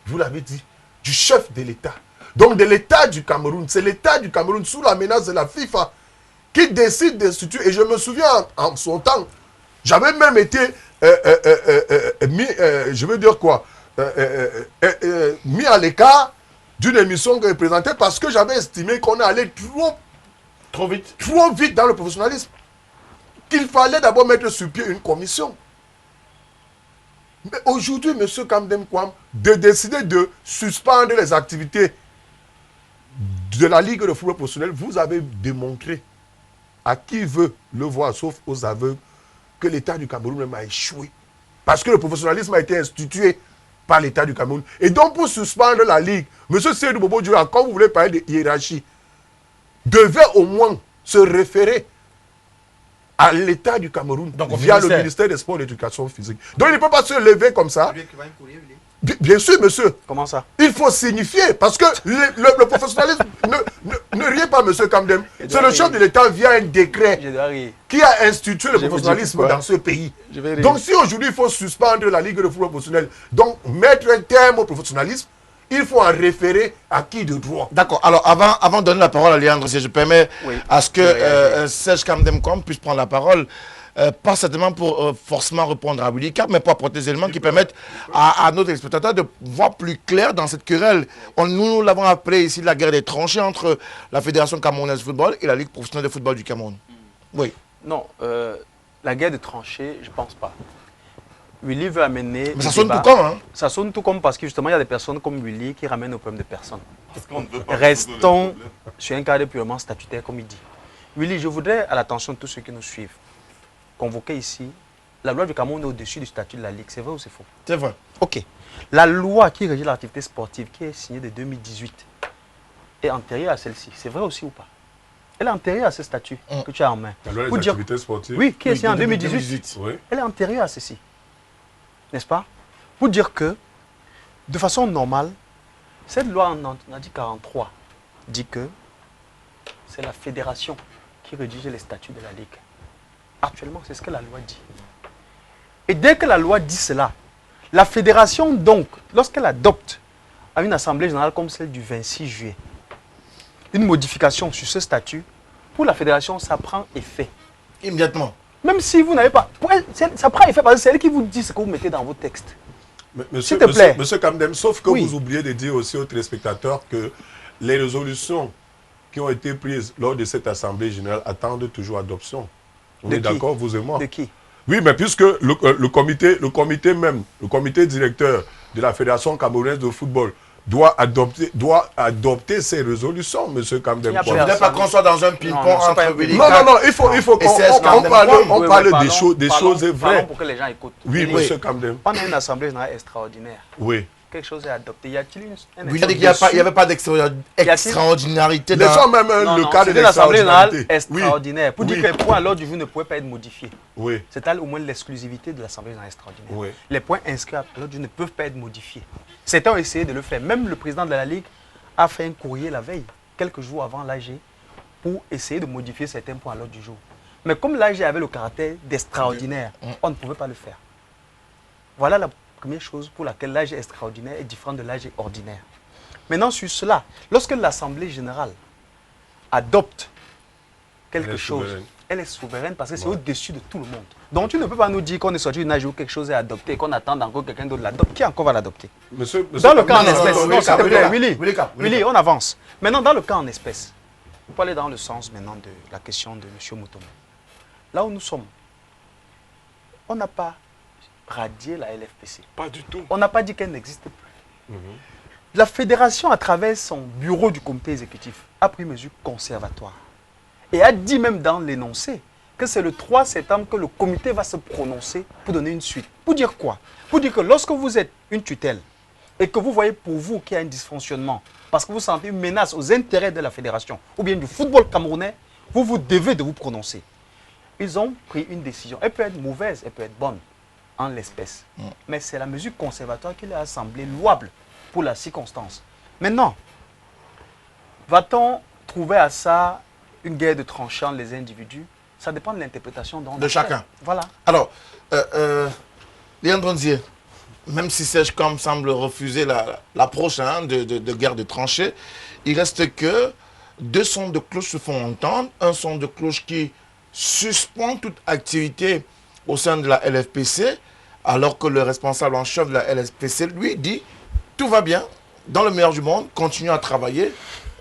E: Vous l'avez dit, du chef de l'État. Donc de l'État du Cameroun. C'est l'État du Cameroun sous la menace de la FIFA qui décide d'instituer. Et je me souviens en son temps, j'avais même été mis à l'écart d'une émission que je présentais parce que j'avais estimé qu'on allait trop vite dans le professionnalisme. Qu'il fallait d'abord mettre sur pied une commission. Mais aujourd'hui, M. Kamdem Kwame, de décider de suspendre les activités de la Ligue de football professionnel, vous avez démontré à qui veut le voir, sauf aux aveugles, que l'État du Cameroun même a échoué. Parce que le professionnalisme a été institué par l'État du Cameroun. Et donc, pour suspendre la Ligue, M. Seydou Bouboudjoua, quand vous voulez parler de hiérarchie, devait au moins se référer à l'État du Cameroun, donc, via le ministère des Sports et de l'Éducation physique. Donc il ne peut pas se lever comme ça. Bien sûr, monsieur.
D: Comment ça?
E: Il faut signifier, parce que le professionnalisme, ne riez pas, monsieur Kamdem. C'est le chef de l'État via un décret qui a institué le professionnalisme dans ce pays. Donc si aujourd'hui il faut suspendre la Ligue de football professionnel, donc mettre un terme au professionnalisme, il faut en référer à qui de droit.
A: D'accord. Alors, avant de donner la parole à Léandre, si je permets à ce que Serge Kamdem Kwame puisse prendre la parole, pas certainement pour forcément répondre à Willy Cap, mais pour apporter des éléments qui permettent à nos téléspectateurs de voir plus clair dans cette querelle. Nous l'avons appelé ici la guerre des tranchées entre la Fédération camerounaise de football et la Ligue professionnelle de football du Cameroun. Oui.
D: Non, la guerre des tranchées, je ne pense pas. Willy veut amener...
A: Mais ça sonne tout comme, hein?
D: Ça sonne tout comme parce que justement, il y a des personnes comme Willy qui ramènent au problème de personnes. Restons sur un cadre purement statutaire, comme il dit. Willy, je voudrais, à l'attention de tous ceux qui nous suivent, convoquer ici, la loi du Cameroun est au-dessus du statut de la Ligue. C'est vrai ou c'est faux?
A: C'est vrai.
D: Ok. La loi qui régit l'activité sportive, qui est signée de 2018, est antérieure à celle-ci. C'est vrai aussi ou pas? Elle est antérieure à ce statut que tu as en main.
E: La loi des activités sportives?
D: Oui, qui est signée en 2018. Oui. Elle est antérieure à ceci. N'est-ce pas? Pour dire que, de façon normale, cette loi on a dit 43, dit que c'est la fédération qui rédige les statuts de la Ligue. Actuellement, c'est ce que la loi dit. Et dès que la loi dit cela, la fédération, donc, lorsqu'elle adopte à une assemblée générale comme celle du 26 juillet, une modification sur ce statut, pour la fédération, ça prend effet.
A: Immédiatement.
D: Même si vous n'avez pas... Ça prend effet parce que c'est elle qui vous dit ce que vous mettez dans vos textes. S'il te plaît.
E: Monsieur Kamdem, sauf que vous oubliez de dire aussi aux téléspectateurs que les résolutions qui ont été prises lors de cette assemblée générale attendent toujours adoption. On est d'accord, vous et moi?
D: De qui?
E: Oui, mais puisque le comité directeur de la Fédération camerounaise de football doit adopter ces résolutions, M. Kamdem.
A: Je ne voudrais pas qu'on soit dans un ping-pong entre Willy.
E: Non, il faut qu'on parle des choses vraies.
D: Pour que les gens écoutent.
E: Oui, M. Kamdem.
D: Pendant une assemblée générale extraordinaire,
E: oui,
D: quelque chose est adopté. Y a-t-il un
A: Vous dire qu'il n'y avait pas d'extraordinarité
E: Les gens même
D: Non,
E: le
D: non,
E: cas de
D: c'était l'Assemblée générale
E: l'extraordinarité.
D: extraordinaire. Pour dire que les points à l'ordre du jour ne pouvaient pas être modifiés.
E: Oui.
D: C'est là au moins l'exclusivité de l'Assemblée générale extraordinaire.
E: Oui.
D: Les points inscrits à l'ordre du jour ne peuvent pas être modifiés. Certains ont essayé de le faire. Même le président de la Ligue a fait un courrier la veille, quelques jours avant l'AG, pour essayer de modifier certains points à l'ordre du jour. Mais comme l'AG avait le caractère d'extraordinaire, on ne pouvait pas le faire. Voilà la première chose pour laquelle l'AG extraordinaire est différent de l'AG ordinaire. Maintenant, sur cela, lorsque l'Assemblée générale adopte quelque chose, elle est souveraine parce que c'est au-dessus de tout le monde. Donc tu ne peux pas nous dire qu'on est sorti d'une AG où quelque chose est adopté et qu'on attend encore quelqu'un d'autre l'adopte. Qui encore va l'adopter? Dans le cas en espèce, non, s'il te plaît, Willy, on avance. Maintenant, dans le cas en espèce, pour aller dans le sens maintenant de la question de M. Mutombo, là où nous sommes, on n'a pas radié la LFPC.
C: Pas du tout.
D: On n'a pas dit qu'elle n'existe plus. La fédération, à travers son bureau du comité exécutif, a pris mesure conservatoire et a dit même dans l'énoncé que c'est le 3 septembre que le comité va se prononcer pour donner une suite. Pour dire quoi? Pour dire que lorsque vous êtes une tutelle et que vous voyez pour vous qu'il y a un dysfonctionnement, parce que vous sentez une menace aux intérêts de la fédération ou bien du football camerounais, vous vous devez de vous prononcer. Ils ont pris une décision. Elle peut être mauvaise, elle peut être bonne en l'espèce. Mais c'est la mesure conservatoire qui leur a semblé louable pour la circonstance. Maintenant, va-t-on trouver à ça une guerre de tranchants les individus? Ça dépend de l'interprétation
A: de chacun.
D: Voilà.
A: Alors, Léandre Nzier, même si Sèche-Com semble refuser l'approche de guerre de tranchées, il reste que deux sons de cloche se font entendre. Un son de cloche qui suspend toute activité au sein de la LFPC, alors que le responsable en chef de la LFPC, lui, dit tout va bien, dans le meilleur du monde, continuez à travailler,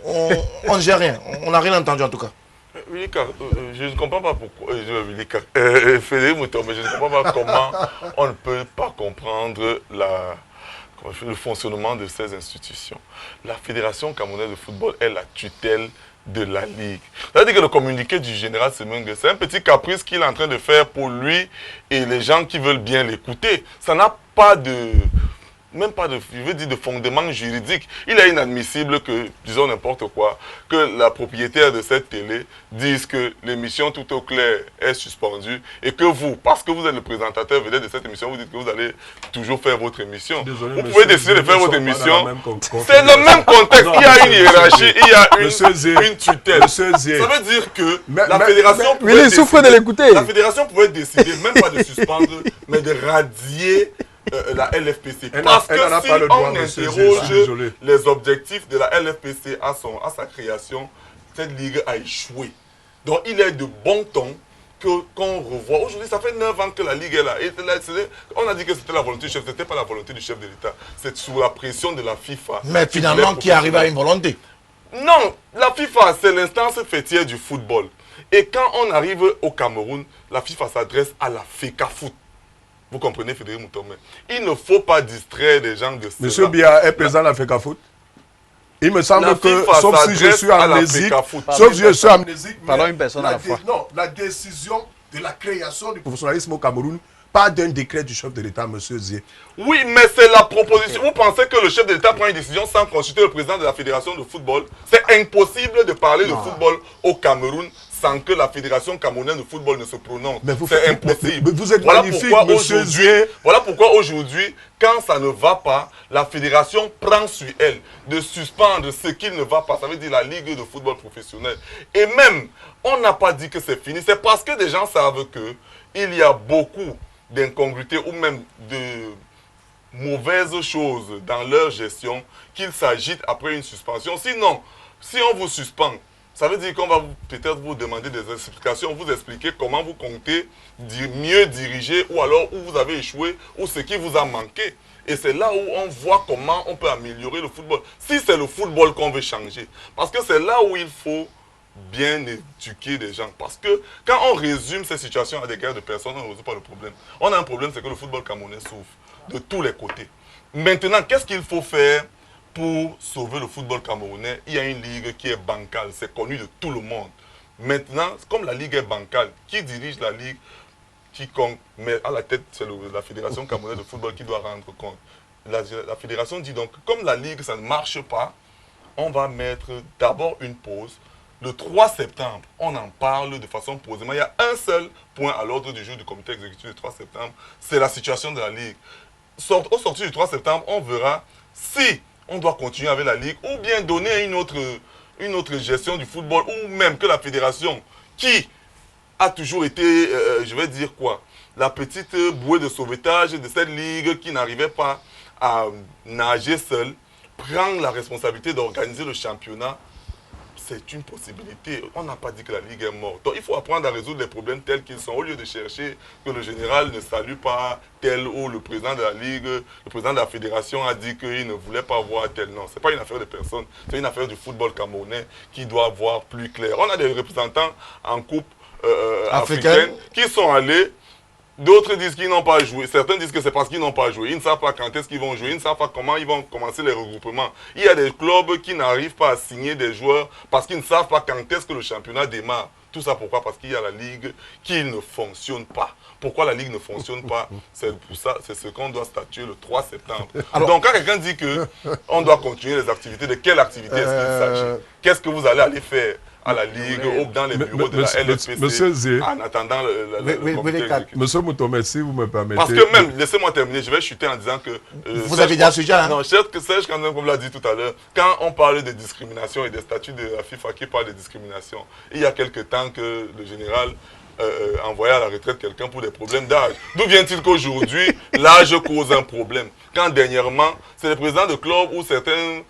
A: on ne gère rien, on n'a rien entendu en tout cas.
C: Willy Car, je ne comprends pas pourquoi, Frédéric Mouton, mais je ne comprends pas comment on ne peut pas comprendre le fonctionnement de ces institutions. La Fédération camerounaise de football est la tutelle de la Ligue. C'est-à-dire que le communiqué du général Semengue, c'est un petit caprice qu'il est en train de faire pour lui et les gens qui veulent bien l'écouter. Ça n'a pas de... même pas de, je veux dire, de fondement juridique. Il est inadmissible que, disons n'importe quoi, que la propriétaire de cette télé dise que l'émission Tout au clair est suspendue et que vous, parce que vous êtes le présentateur vedette de cette émission, vous dites que vous allez toujours faire votre émission.
E: Désolé,
C: vous pouvez décider de faire votre émission.
E: C'est
C: le même contexte. Il y a une hiérarchie, il y a une tutelle. Ça veut dire que la fédération pouvait
D: il souffre de l'écouter.
C: La fédération pouvait décider, même pas de suspendre, mais de radier la LFPC. Parce que si on interroge les objectifs de la LFPC à sa création, cette ligue a échoué. Donc il est de bon ton qu'on revoit. Aujourd'hui, ça fait 9 ans que la ligue est là. Et on a dit que c'était la volonté du chef, ce n'était pas la volonté du chef de l'État. C'est sous la pression de la FIFA.
A: Mais finalement, qui arrive à une volonté?
C: Non, la FIFA, c'est l'instance fêtière du football. Et quand on arrive au Cameroun, la FIFA s'adresse à la FECAFOOT. Vous comprenez, Frédéric Moutomé? Il ne faut pas distraire les gens de cela.
E: Monsieur Bia est président de la FECAFOOT. Il me semble que, sauf si je suis amnésique,
D: parlons une personne à la fois.
E: Non, la décision de la création du professionnalisme au Cameroun, pas d'un décret du chef de l'État, monsieur Zier.
C: Oui, mais c'est la proposition. Vous pensez que le chef de l'État prend une décision sans consulter le président de la fédération de football? C'est impossible de parler de football au Cameroun sans que la fédération camerounaise de football ne se prononce. C'est impossible.
E: Mais vous êtes magnifique, monsieur Zier.
C: Voilà pourquoi aujourd'hui, quand ça ne va pas, la fédération prend sur elle de suspendre ce qui ne va pas. Ça veut dire la Ligue de football professionnel. Et même, on n'a pas dit que c'est fini. C'est parce que des gens savent qu'il y a beaucoup d'incongruités ou même de mauvaises choses dans leur gestion qu'ils s'agitent après une suspension. Sinon, si on vous suspend, ça veut dire qu'on va peut-être vous demander des explications, vous expliquer comment vous comptez mieux diriger ou alors où vous avez échoué ou ce qui vous a manqué. Et c'est là où on voit comment on peut améliorer le football. Si c'est le football qu'on veut changer. Parce que c'est là où il faut bien éduquer les gens. Parce que quand on résume ces situations à des guerres de personnes, on ne résout pas le problème. On a un problème, c'est que le football camerounais souffre de tous les côtés. Maintenant, qu'est-ce qu'il faut faire pour sauver le football camerounais? Il y a une ligue qui est bancale, c'est connu de tout le monde. Maintenant, comme la ligue est bancale, qui dirige la ligue? Quiconque, mais à la tête, c'est la Fédération camerounaise de football qui doit rendre compte. la fédération dit donc, comme la Ligue, ça ne marche pas, on va mettre d'abord une pause. Le 3 septembre, on en parle de façon posément. Il y a un seul point à l'ordre du jour du comité exécutif du 3 septembre, c'est la situation de la Ligue. Au sortir du 3 septembre, on verra si on doit continuer avec la Ligue ou bien donner une autre gestion du football ou même que la fédération qui a toujours été, je vais dire quoi, la petite bouée de sauvetage de cette Ligue qui n'arrivait pas à nager seule, prend la responsabilité d'organiser le championnat. C'est une possibilité. On n'a pas dit que la Ligue est morte. Donc, il faut apprendre à résoudre les problèmes tels qu'ils sont, au lieu de chercher que le général ne salue pas tel ou le président de la Ligue, le président de la fédération a dit qu'il ne voulait pas voir tel. Non, ce n'est pas une affaire de personne. C'est une affaire du football camerounais qui doit voir plus clair. On a des représentants en coupe africaine qui sont allés. D'autres disent qu'ils n'ont pas joué. Certains disent que c'est parce qu'ils n'ont pas joué. Ils ne savent pas quand est-ce qu'ils vont jouer. Ils ne savent pas comment ils vont commencer les regroupements. Il y a des clubs qui n'arrivent pas à signer des joueurs parce qu'ils ne savent pas quand est-ce que le championnat démarre. Tout ça pourquoi? Parce qu'il y a la Ligue qui ne fonctionne pas. Pourquoi la Ligue ne fonctionne pas? C'est pour ça, c'est ce qu'on doit statuer le 3 septembre. Alors, donc quand quelqu'un dit qu'on doit continuer les activités, de quelle activité est-ce qu'il s'agit? Qu'est-ce que vous allez aller faire à la Ligue ou dans les bureaux de la LFPC en attendant le comité exécutif?
B: Monsieur Moutomé, si vous me permettez...
C: Parce que même, laissez-moi terminer, je vais chuter en disant que...
A: vous avez dit un sujet, hein?
C: Non, Serge Kanzem, comme l'a dit tout à l'heure, quand on parle de discrimination et des statuts de la FIFA qui parlent de discrimination, il y a quelque temps que le général envoyait à la retraite quelqu'un pour des problèmes d'âge. D'où vient-il qu'aujourd'hui, l'âge cause un problème? Quand dernièrement, c'est les présidents de clubs ou certaines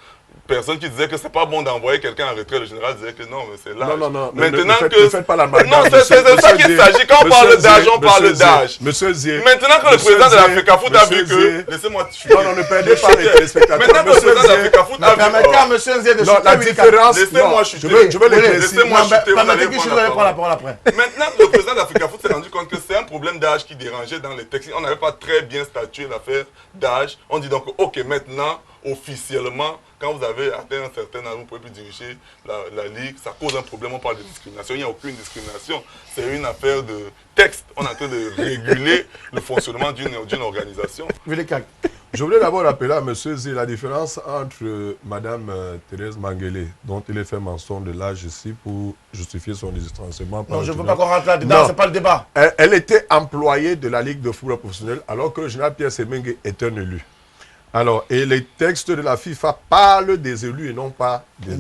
C: personnes qui disaient que c'est pas bon d'envoyer quelqu'un en retraite, le général disait que non, mais c'est l'âge.
E: Non,
C: maintenant
E: ne faites pas la malade.
C: Non, c'est ça qu'il s'agit. Quand on parle d'âge, on parle d'âge.
E: Monsieur Zier.
C: Maintenant que le président de la FECAFOOT a vu que... Laissez-moi...
E: Non, ne perdez pas les téléspectateurs.
C: Maintenant que le président de la FECAFOOT a vu...
A: Permettez à monsieur Zier de
E: Non, la différence...
C: Laissez-moi chuter.
E: Je vais l'éclaircir.
C: Laissez-moi chuter.
A: Permettez que je vais prendre la parole après.
C: Maintenant que le président de la FECAFOOT s'est rendu compte que c'est un problème d'âge qui dérangeait dans les textes. On n'avait pas très bien statué l'affaire d'âge. On dit donc, ok, maintenant, officiellement, quand vous avez atteint un certain âge, vous ne pouvez plus diriger la Ligue. Ça cause un problème, on parle de discrimination. Il n'y a aucune discrimination. C'est une affaire de texte. On est en train de réguler le fonctionnement d'une organisation.
E: Je voulais d'abord rappeler à M. Zé la différence entre Mme Thérèse Mangele, dont il est fait mention de l'âge ici pour justifier son distanciement.
A: Non, je ne veux pas qu'on rentre là-dedans, ce n'est pas le débat.
E: Elle était employée de la Ligue de football professionnel alors que le général Pierre Semengue est un élu. Alors, et les textes de la FIFA parlent des élus et non pas des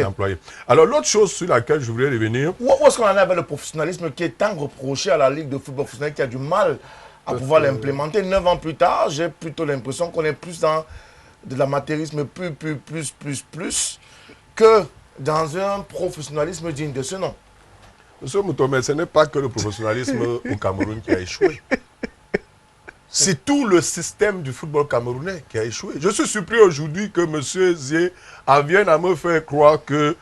E: employés. Alors, l'autre chose sur laquelle je voulais revenir...
A: Où est-ce qu'on en est avec le professionnalisme qui est tant reproché à la Ligue de football professionnel qui a du mal à pouvoir l'implémenter? 9 ans plus tard, j'ai plutôt l'impression qu'on est plus dans de l'amateurisme plus que dans un professionnalisme digne de ce nom.
E: Monsieur Moutomé, ce n'est pas que le professionnalisme au Cameroun qui a échoué. C'est tout le système du football camerounais qui a échoué. Je suis surpris aujourd'hui que M. Zier vienne à me faire croire que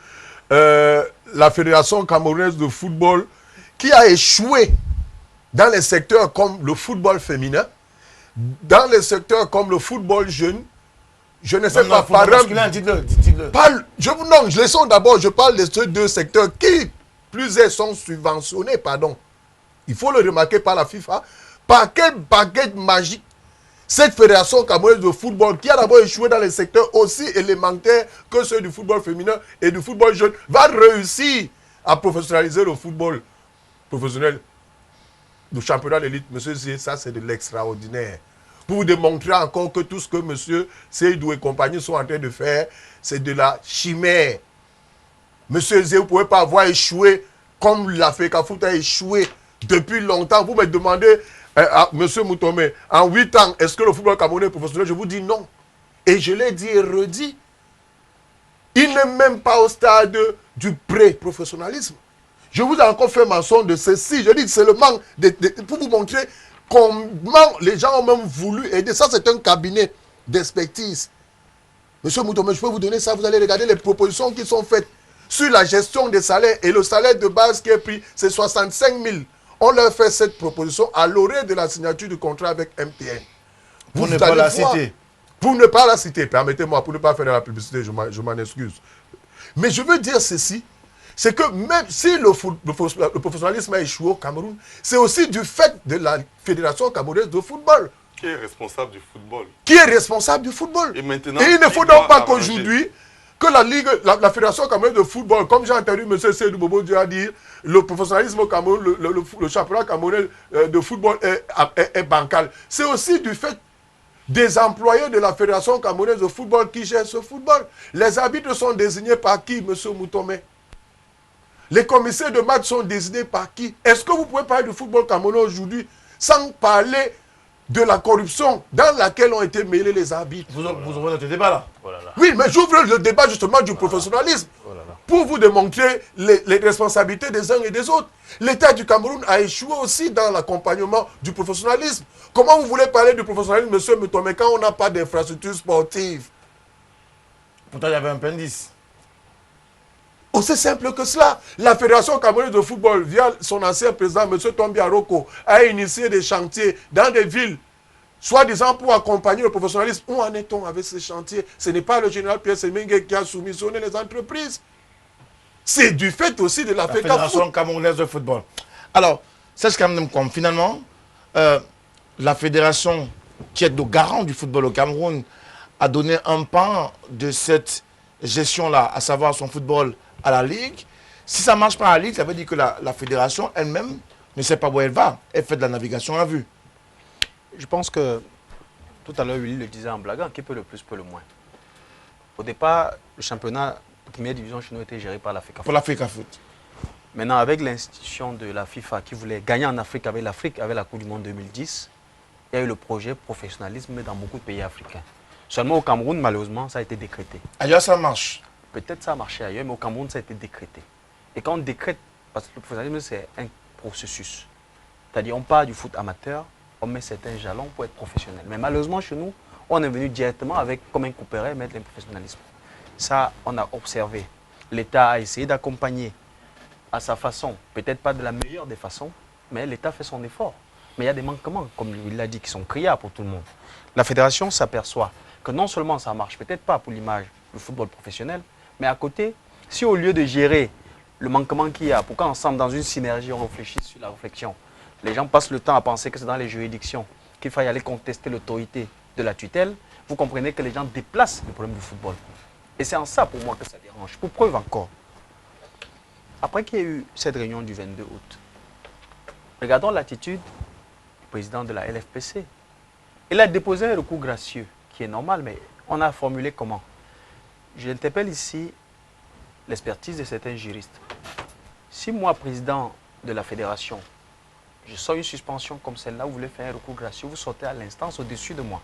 E: la Fédération camerounaise de football, qui a échoué dans les secteurs comme le football féminin, dans les secteurs comme le football jeune, je ne sais pas, par exemple... Dites-le. Non, laissons d'abord, je parle de ces deux secteurs qui, plus est, sont subventionnés, pardon. Il faut le remarquer par la FIFA. Par quelle baguette magique cette fédération camerounaise de football, qui a d'abord échoué dans les secteurs aussi élémentaires que ceux du football féminin et du football jeune, va réussir à professionnaliser le football professionnel du championnat d'élite? Monsieur Zier, ça c'est de l'extraordinaire. Pour vous démontrer encore que tout ce que monsieur Seydou et compagnie sont en train de faire, c'est de la chimère. Monsieur Zier, vous ne pouvez pas avoir échoué comme la FECAFOOT a échoué depuis longtemps. Vous me demandez... Monsieur Moutomé, en 8 ans, est-ce que le football camerounais est professionnel? Je vous dis non. Et je l'ai dit et redit. Il n'est même pas au stade du pré-professionnalisme. Je vous ai encore fait mention de ceci. Je dis seulement pour vous montrer comment les gens ont même voulu aider. Ça, c'est un cabinet d'expertise. Monsieur Moutomé, je peux vous donner ça. Vous allez regarder les propositions qui sont faites sur la gestion des salaires. Et le salaire de base qui est pris, c'est 65 000. On leur fait cette proposition à l'orée de la signature du contrat avec MTN.
A: Pour ne pas la citer.
E: Pour ne pas la citer, permettez-moi, pour ne pas faire de la publicité, je m'en excuse. Mais je veux dire ceci, c'est que même si le professionnalisme a échoué au Cameroun, c'est aussi du fait de la Fédération camerounaise de football.
C: Qui est responsable du football?
E: Qui est responsable du football?
C: Et maintenant,
E: Et il ne faut donc pas qu'aujourd'hui, que la Ligue, la Fédération camerounaise de football, comme j'ai entendu M. Seydou Bobo Dia dire, le professionnalisme au Cameroun, le championnat camerounais de football est bancal. C'est aussi du fait des employés de la Fédération camerounaise de football qui gèrent ce football. Les arbitres sont désignés par qui, M. Moutomé? Les commissaires de match sont désignés par qui? Est-ce que vous pouvez parler du football camerounais aujourd'hui sans parler de la corruption dans laquelle ont été mêlés les arbitres?
A: Vous ouvrez notre débat là.
D: Oh là là.
E: Oui, mais j'ouvre le débat justement du professionnalisme
D: Oh là là.
E: pour vous démontrer les responsabilités des uns et des autres. L'État du Cameroun a échoué aussi dans l'accompagnement du professionnalisme. Comment vous voulez parler du professionnalisme, monsieur Moutomé, quand on n'a pas d'infrastructure sportive?
A: Pourtant, il y avait un appendice.
E: Aussi simple que cela. La Fédération camerounaise de football, via son ancien président, M. Tombi Aroko, a initié des chantiers dans des villes, soi-disant pour accompagner le professionnalisme. Où en est-on avec ces chantiers? Ce n'est pas le général Pierre Semengue qui a soumissionné les entreprises. C'est du fait aussi de la
A: Fédération camerounaise de football. Alors, c'est ce qu'on comme finalement, la fédération qui est le garant du football au Cameroun a donné un pan de cette gestion-là, à savoir son football à la Ligue. Si ça ne marche pas à la Ligue, ça veut dire que la fédération elle-même ne sait pas où elle va. Elle fait de la navigation à vue.
D: Je pense que, tout à l'heure, Willy le disait en blaguant, qui peut le plus, peut le moins. Au départ, le championnat de première division chez nous était géré par la FECAFOOT.
A: Pour la FECAFOOT.
D: Maintenant, avec l'institution de la FIFA qui voulait gagner en Afrique avec l'Afrique, avec la Coupe du Monde 2010, il y a eu le projet professionnalisme dans beaucoup de pays africains. Seulement au Cameroun, malheureusement, ça a été décrété.
A: Ailleurs, ça marche.
D: Peut-être ça a marché ailleurs, mais au Cameroun, ça a été décrété. Et quand on décrète, parce que le professionnalisme, c'est un processus. C'est-à-dire, on part du foot amateur, on met certains jalons pour être professionnel. Mais malheureusement, chez nous, on est venu directement avec, comme un couperet, mettre le professionnalisme. Ça, on a observé. L'État a essayé d'accompagner à sa façon, peut-être pas de la meilleure des façons, mais l'État fait son effort. Mais il y a des manquements, comme il l'a dit, qui sont criards pour tout le monde. La fédération s'aperçoit que non seulement ça marche, peut-être pas pour l'image du football professionnel, mais à côté, si au lieu de gérer le manquement qu'il y a, pourquoi ensemble, dans une synergie, on réfléchit sur la réflexion, les gens passent le temps à penser que c'est dans les juridictions qu'il faille aller contester l'autorité de la tutelle, vous comprenez que les gens déplacent le problème du football. Et c'est en ça, pour moi, que ça dérange. Pour preuve encore, après qu'il y ait eu cette réunion du 22 août, regardons l'attitude du président de la LFPC. Il a déposé un recours gracieux, qui est normal, mais on a formulé comment? Je interpelle ici l'expertise de certains juristes. Si moi, président de la fédération, je sors une suspension comme celle-là, vous voulez faire un recours gracieux, vous sortez à l'instance au-dessus de moi.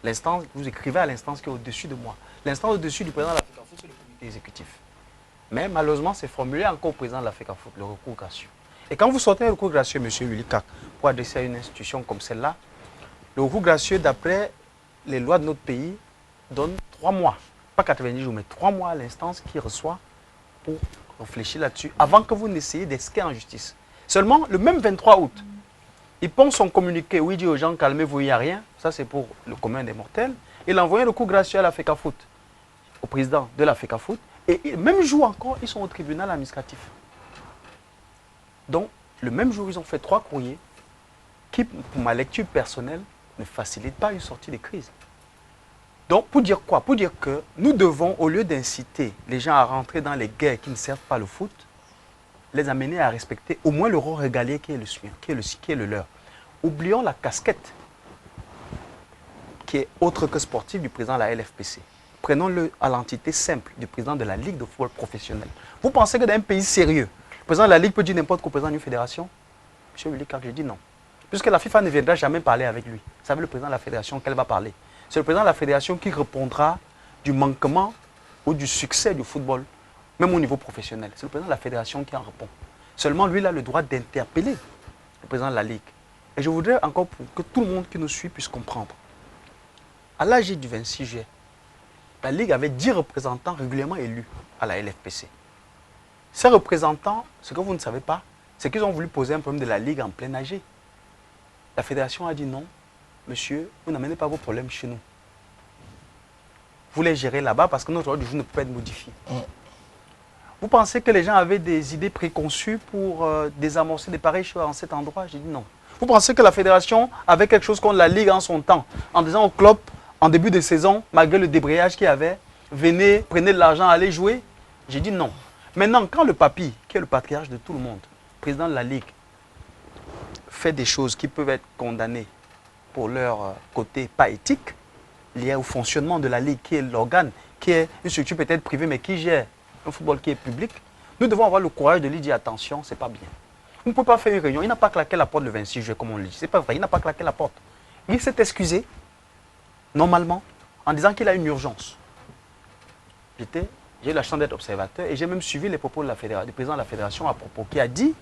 D: L'instance, vous écrivez à l'instance qui est au-dessus de moi. L'instance au-dessus du président de la FECAFOOT, c'est le comité exécutif. Mais malheureusement, c'est formulé encore au président de la FECAFOOT, le recours gracieux. Et quand vous sortez un recours gracieux, M. Willy Kak, pour adresser à une institution comme celle-là, le recours gracieux, d'après les lois de notre pays, donne 3 mois. Pas 90 jours, mais 3 mois à l'instance qui reçoit pour réfléchir là-dessus, avant que vous n'essayiez d'esquer en justice. Seulement, le même 23 août, il pense son communiqué où il dit aux gens, calmez-vous, il n'y a rien. Ça, c'est pour le commun des mortels. Il a envoyé le coup gracieux à la FECAFOOT, au président de la FECAFOOT. Et même jour encore, ils sont au tribunal administratif. Donc, le même jour, ils ont fait 3 courriers qui, pour ma lecture personnelle, ne facilitent pas une sortie de crise. Donc, pour dire quoi? Pour dire que nous devons, au lieu d'inciter les gens à rentrer dans les guerres qui ne servent pas le foot, les amener à respecter au moins le rôle régalien qui est le sien, qui est le leur. Oublions la casquette qui est autre que sportive du président de la LFPC. Prenons-le à l'entité simple du président de la Ligue de football professionnel. Vous pensez que dans un pays sérieux, le président de la Ligue peut dire n'importe quoi au président d'une fédération? M. Willy Kak, je dis non. Puisque la FIFA ne viendra jamais parler avec lui. Vous savez, le président de la fédération, qu'elle va parler? C'est le président de la fédération qui répondra du manquement ou du succès du football, même au niveau professionnel. C'est le président de la fédération qui en répond. Seulement, lui, il a le droit d'interpeller le président de la Ligue. Et je voudrais encore que tout le monde qui nous suit puisse comprendre. À l'âge du 26 juillet, la Ligue avait 10 représentants régulièrement élus à la LFPC. Ces représentants, ce que vous ne savez pas, c'est qu'ils ont voulu poser un problème de la Ligue en plein AG. La fédération a dit non, monsieur, vous n'amenez pas vos problèmes chez nous. Vous les gérez là-bas parce que notre ordre du jour ne peut pas être modifié. Vous pensez que les gens avaient des idées préconçues pour désamorcer des pareilles choses en cet endroit? J'ai dit non. Vous pensez que la fédération avait quelque chose contre la Ligue en son temps, en disant au club, en début de saison, malgré le débrayage qu'il y avait, venez, prenez de l'argent, allez jouer? J'ai dit non. Maintenant, quand le papy, qui est le patriarche de tout le monde, président de la Ligue, fait des choses qui peuvent être condamnées pour leur côté pas éthique, lié au fonctionnement de la Ligue, qui est l'organe, qui est une structure peut-être privée, mais qui gère un football qui est public, nous devons avoir le courage de lui dire attention, c'est pas bien. Vous ne pouvez pas faire une réunion. Il n'a pas claqué la porte le 26 juillet, comme on le dit. C'est pas vrai, il n'a pas claqué la porte. Il s'est excusé, normalement, en disant qu'il a une urgence. J'ai eu la chance d'être observateur et j'ai même suivi les propos du président de la fédération à propos, qui a dit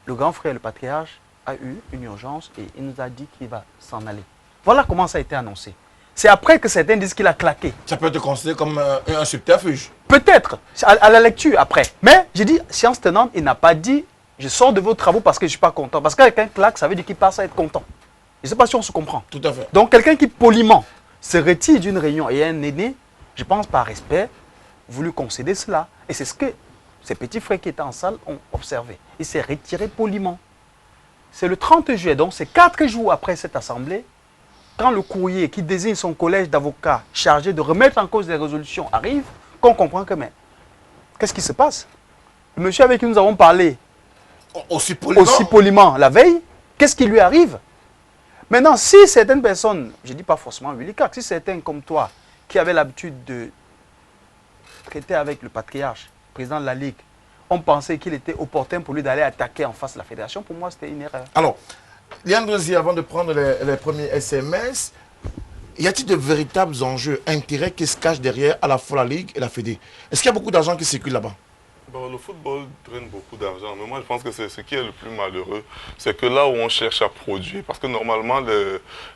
D: le grand frère, le patriarche, a eu une urgence et il nous a dit qu'il va s'en aller. Voilà comment ça a été annoncé. C'est après que certains disent qu'il a claqué.
A: Ça peut être considéré comme un subterfuge.
D: Peut-être, à la lecture après. Mais j'ai dit, science tenante, il n'a pas dit, je sors de vos travaux parce que je ne suis pas content. Parce que quelqu'un claque, ça veut dire qu'il passe à être content. Je ne sais pas si on se comprend.
A: Tout à fait.
D: Donc quelqu'un qui poliment se retire d'une réunion et un aîné, je pense par respect, voulu concéder cela. Et c'est ce que ces petits frères qui étaient en salle ont observé. Il s'est retiré poliment. C'est le 30 juillet, donc c'est 4 jours après cette assemblée, quand le courrier qui désigne son collège d'avocats chargé de remettre en cause les résolutions arrive, qu'on comprend que, mais, qu'est-ce qui se passe? Le monsieur avec qui nous avons parlé
A: aussi poliment
D: la veille, qu'est-ce qui lui arrive? Maintenant, si certaines personnes, je ne dis pas forcément Willy Kak, si certains comme toi, qui avaient l'habitude de traiter avec le patriarche, président de la Ligue, ont pensé qu'il était opportun pour lui d'aller attaquer en face de la fédération, pour moi, c'était une erreur.
A: Alors, Léandre, avant de prendre les premiers SMS, y a-t-il de véritables enjeux, intérêts qui se cachent derrière à la fois la Ligue et la Fédé? Est-ce qu'il y a beaucoup d'argent qui circule là-bas?
C: Bon, le football draine beaucoup d'argent, mais moi je pense que c'est ce qui est le plus malheureux, c'est que là où on cherche à produire, parce que normalement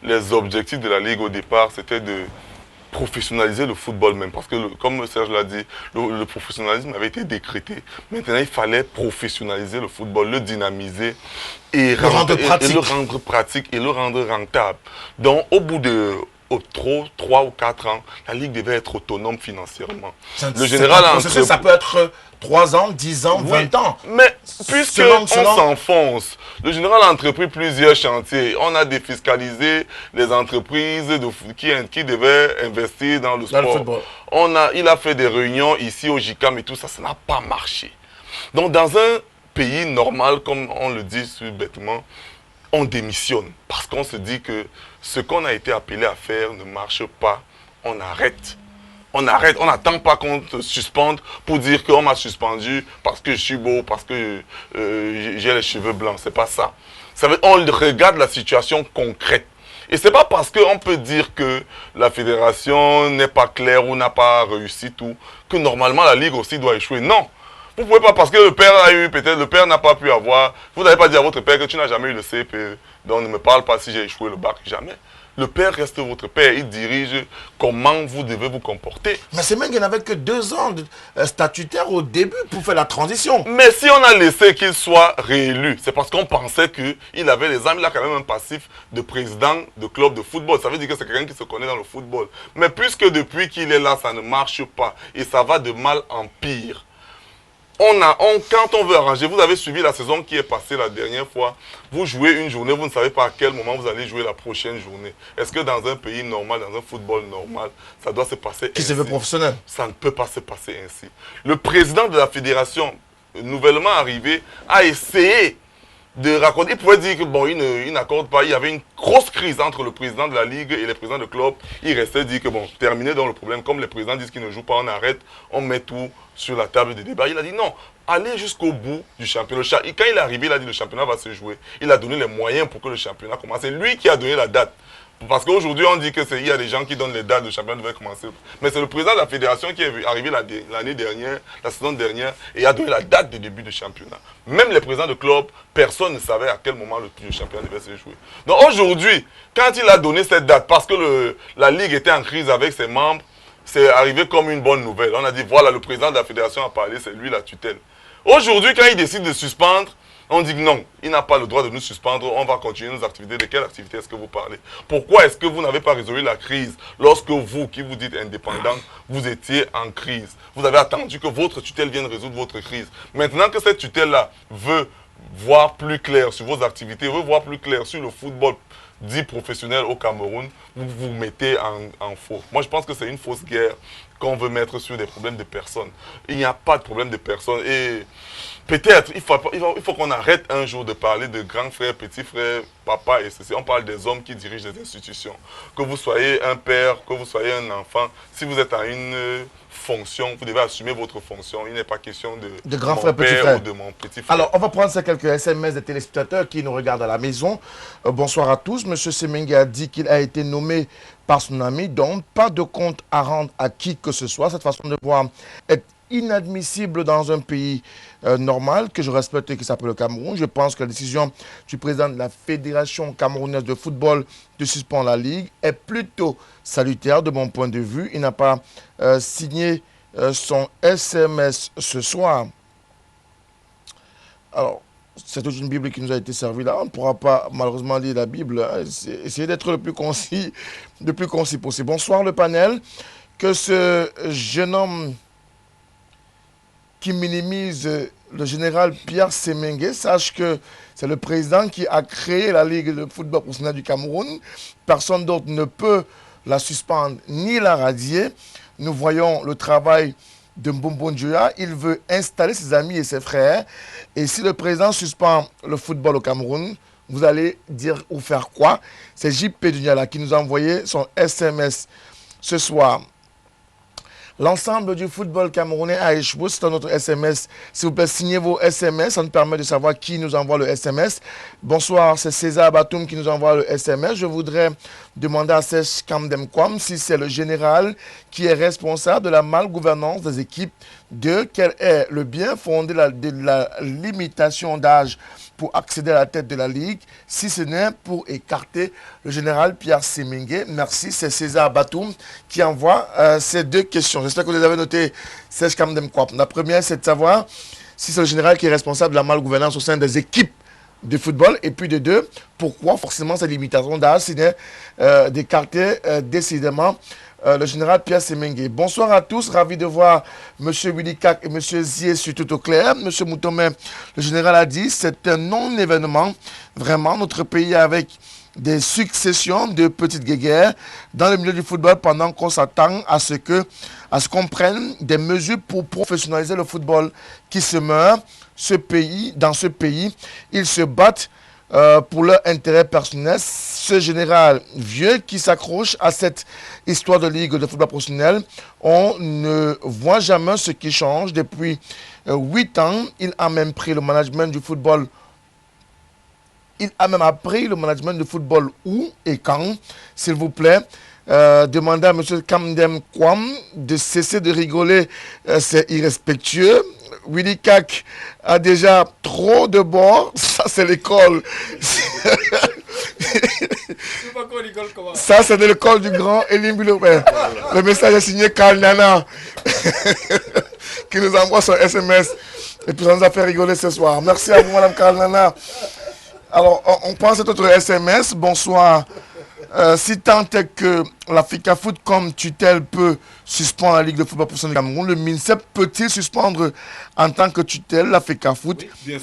C: les objectifs de la Ligue au départ, c'était de professionnaliser le football même, parce que comme Serge l'a dit, le professionnalisme avait été décrété. Maintenant, il fallait professionnaliser le football, le dynamiser et le rendre pratique et le rendre rentable. Donc, au bout de 3 ou 4 ans, la Ligue devait être autonome financièrement. Le général
A: ça peut être 3 ans, 10 ans, 20 ans.
C: Mais puisqu'on s'enfonce, le général a entrepris plusieurs chantiers. On a défiscalisé les entreprises qui devaient investir dans le sport. Il a fait des réunions ici au JICAM et tout ça, ça n'a pas marché. Donc dans un pays normal, comme on le dit bêtement, on démissionne parce qu'on se dit que ce qu'on a été appelé à faire ne marche pas, on arrête. On arrête, on n'attend pas qu'on te suspende pour dire qu'on m'a suspendu parce que je suis beau, parce que j'ai les cheveux blancs. C'est pas ça. On regarde la situation concrète. Et c'est pas parce qu'on peut dire que la fédération n'est pas claire ou n'a pas réussi tout, que normalement la Ligue aussi doit échouer. Non. Vous ne pouvez pas, parce que le père a eu, peut-être le père n'a pas pu avoir. Vous n'avez pas dit à votre père que tu n'as jamais eu le CPE. Donc ne me parle pas si j'ai échoué le bac, jamais. Le père reste votre père, il dirige comment vous devez vous comporter.
A: Mais c'est même qu'il n'avait que 2 ans de statutaire au début pour faire la transition.
C: Mais si on a laissé qu'il soit réélu, c'est parce qu'on pensait qu'il avait les armes, il a quand même un passif de président de club de football. Ça veut dire que c'est quelqu'un qui se connaît dans le football. Mais puisque depuis qu'il est là, ça ne marche pas et ça va de mal en pire. Quand on veut arranger, vous avez suivi la saison qui est passée la dernière fois, vous jouez une journée, vous ne savez pas à quel moment vous allez jouer la prochaine journée. Est-ce que dans un pays normal, dans un football normal, ça doit se passer ainsi?
A: Qui se veut professionnel?
C: Ça ne peut pas se passer ainsi. Le président de la fédération, nouvellement arrivé, a essayé de raconter. Il pouvait dire que bon, il n'accorde pas. Il y avait une grosse crise entre le président de la Ligue et les présidents de club. Il restait dit que bon, terminé dans le problème. Comme les présidents disent qu'ils ne jouent pas, on arrête, on met tout sur la table de débat. Il a dit non, allez jusqu'au bout du championnat. Et quand il est arrivé, il a dit le championnat va se jouer. Il a donné les moyens pour que le championnat commence. C'est lui qui a donné la date. Parce qu'aujourd'hui, on dit qu'il y a des gens qui donnent les dates, le championnat devait commencer. Mais c'est le président de la fédération qui est arrivé l'année dernière, la saison dernière, et a donné la date de début du championnat. Même les présidents de club, personne ne savait à quel moment le championnat devait se jouer. Donc aujourd'hui, quand il a donné cette date, parce que la Ligue était en crise avec ses membres, c'est arrivé comme une bonne nouvelle. On a dit, voilà, le président de la fédération a parlé, c'est lui la tutelle. Aujourd'hui, quand il décide de suspendre, on dit que non, il n'a pas le droit de nous suspendre, on va continuer nos activités. De quelle activité est-ce que vous parlez? Pourquoi est-ce que vous n'avez pas résolu la crise lorsque vous, qui vous dites indépendant, vous étiez en crise? Vous avez attendu que votre tutelle vienne résoudre votre crise. Maintenant que cette tutelle-là veut voir plus clair sur vos activités, veut voir plus clair sur le football dit professionnel au Cameroun, vous vous mettez en faux. Moi, je pense que c'est une fausse guerre qu'on veut mettre sur des problèmes de personnes. Il n'y a pas de problème de personnes. Et peut-être, il faut qu'on arrête un jour de parler de grand frère, petit frère, papa et ceci. On parle des hommes qui dirigent des institutions. Que vous soyez un père, que vous soyez un enfant, si vous êtes à une fonction, vous devez assumer votre fonction. Il n'est pas question de
A: grand
C: mon
A: frère, petit
C: père
A: frère.
C: ou de mon petit frère.
A: Alors, on va prendre ces quelques SMS des téléspectateurs qui nous regardent à la maison. Bonsoir à tous. Monsieur Semengue a dit qu'il a été nommé par son ami, donc pas de compte à rendre à qui que ce soit. Cette façon de voir est inadmissible dans un pays normal que je respecte et qui s'appelle le Cameroun. Je pense que la décision du président de la Fédération camerounaise de football de suspendre la Ligue est plutôt salutaire de mon point de vue. Il n'a pas signé son SMS ce soir. Alors, c'est toute une Bible qui nous a été servie là. On ne pourra pas malheureusement lire la Bible. Hein. Essayez d'être le plus concis possible. Bonsoir le panel. Que ce jeune homme qui minimise le général Pierre Semengue sache que c'est le président qui a créé la Ligue de football professionnel du Cameroun. Personne d'autre ne peut la suspendre ni la radier. Nous voyons le travail de Mbombo Njoya. Il veut installer ses amis et ses frères. Et si le président suspend le football au Cameroun, vous allez dire ou faire quoi? C'est JP Dunyala qui nous a envoyé son SMS ce soir. L'ensemble du football camerounais a échoué. C'est notre SMS. S'il vous plaît, signez vos SMS. Ça nous permet de savoir qui nous envoie le SMS. Bonsoir, c'est César Batoum qui nous envoie le SMS. Je voudrais demander à Serge Kamdem-Kwam si c'est le général qui est responsable de la malgouvernance des équipes. Quel est le bien fondé de la limitation d'âge pour accéder à la tête de la Ligue, si ce n'est pour écarter le général Pierre Semengue. Merci, c'est César Batoum qui envoie ces deux questions. J'espère que vous les avez notées, Serge Kamdem-Kwam. La première, c'est de savoir si c'est le général qui est responsable de la malgouvernance au sein des équipes de football. Et puis de deux, pourquoi forcément cette limitation d'âge, si ce n'est d'écarter décidément le général Pierre Semengue. Bonsoir à tous, ravi de voir M. Willy Kak et M. Zié sur tout au clair. M. Moutomé, le général a dit, c'est un non-événement. Vraiment, notre pays avec des successions de petites guéguerres dans le milieu du football pendant qu'on s'attend à ce qu'on prenne des mesures pour professionnaliser le football qui se meurt. Dans ce pays, ils se battent pour leur intérêt personnel. Ce général vieux qui s'accroche à cette histoire de ligue de football professionnel, on ne voit jamais ce qui change. Depuis 8 ans, il a même pris le management du football. Il a même appris le management du football où et quand, s'il vous plaît. Demandez à M. Kamdem-Kwam de cesser de rigoler, c'est irrespectueux. Willy Kak a déjà trop de bords, ça c'est l'école. Ça c'est de l'école du grand Elim Bilobert. Le message est signé Karl Nana qui nous envoie son SMS et puis ça nous a fait rigoler ce soir. Merci à vous Madame Karl Nana. Alors on prend cet autre SMS. Bonsoir. Si tant est que la FECAFOOT comme tutelle peut suspendre la Ligue de football professionnel du Cameroun, le MINSEP peut-il suspendre en tant que tutelle la FECAFOOT?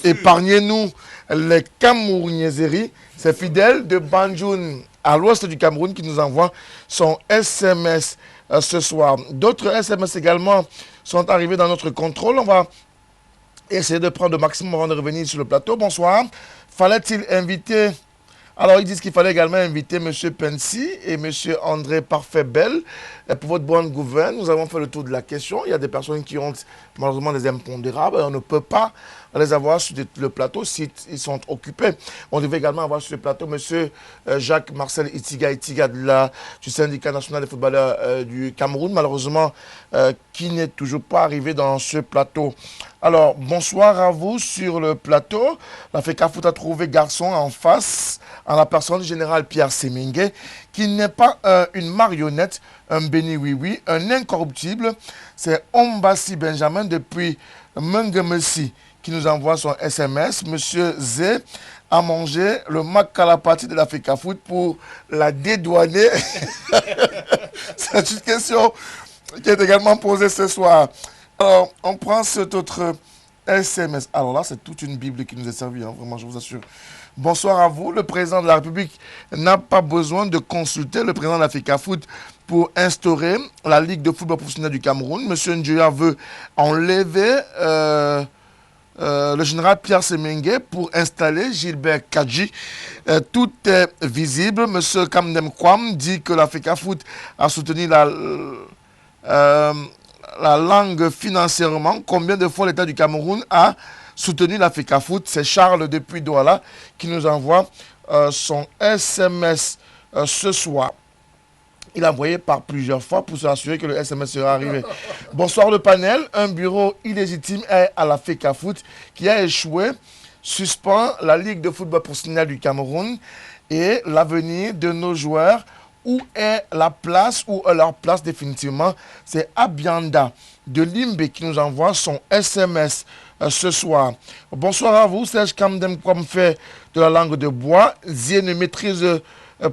A: Épargnez-nous les Camerounaiseries. C'est Fidèle de Banjoun à l'ouest du Cameroun qui nous envoie son SMS ce soir. D'autres SMS également sont arrivés dans notre contrôle. On va essayer de prendre le maximum avant de revenir sur le plateau. Bonsoir. Fallait-il inviter... Alors, ils disent qu'il fallait également inviter M. Pensi et M. André Parfait-Bell pour votre bonne gouverne. Nous avons fait le tour de la question. Il y a des personnes qui ont malheureusement des impondérables. On ne peut pas les avoir sur le plateau s'ils sont occupés. On devait également avoir sur le plateau M. Jacques-Marcel Itiga du syndicat national des footballeurs du Cameroun, malheureusement, qui n'est toujours pas arrivé dans ce plateau. Alors, bonsoir à vous sur le plateau. La FECAFOOT a trouvé garçon en face, en la personne du général Pierre Semengue, qui n'est pas une marionnette, un béni-oui-oui, un incorruptible. C'est Ombassi Benjamin depuis Mungemesi qui nous envoie son SMS. Monsieur Z a mangé le Makalapati de la FECAFOOT pour la dédouaner. C'est une question qui est également posée ce soir. Alors, on prend cet autre SMS. Alors là, c'est toute une Bible qui nous est servie, hein, vraiment, je vous assure. Bonsoir à vous. Le président de la République n'a pas besoin de consulter le président de la FECAFOOT pour instaurer la Ligue de football professionnel du Cameroun. Monsieur Ndjoya veut enlever le général Pierre Semengue pour installer Gilbert Kadji. Tout est visible. Monsieur Kamdem Kwam dit que la FECAFOOT a soutenu la langue financièrement. Combien de fois l'État du Cameroun a soutenu la FECAFOOT? C'est Charles depuis Douala qui nous envoie son SMS ce soir. Il a envoyé par plusieurs fois pour s'assurer que le SMS sera arrivé. Bonsoir le panel. Un bureau illégitime est à la FECAFOOT qui a échoué, suspend la Ligue de football professionnel du Cameroun et l'avenir de nos joueurs. Où est la place, où est leur place définitivement? C'est Abianda de Limbe qui nous envoie son SMS ce soir. Bonsoir à vous, Serge Kamdem Kwam fait de la langue de bois. Zie ne maîtrise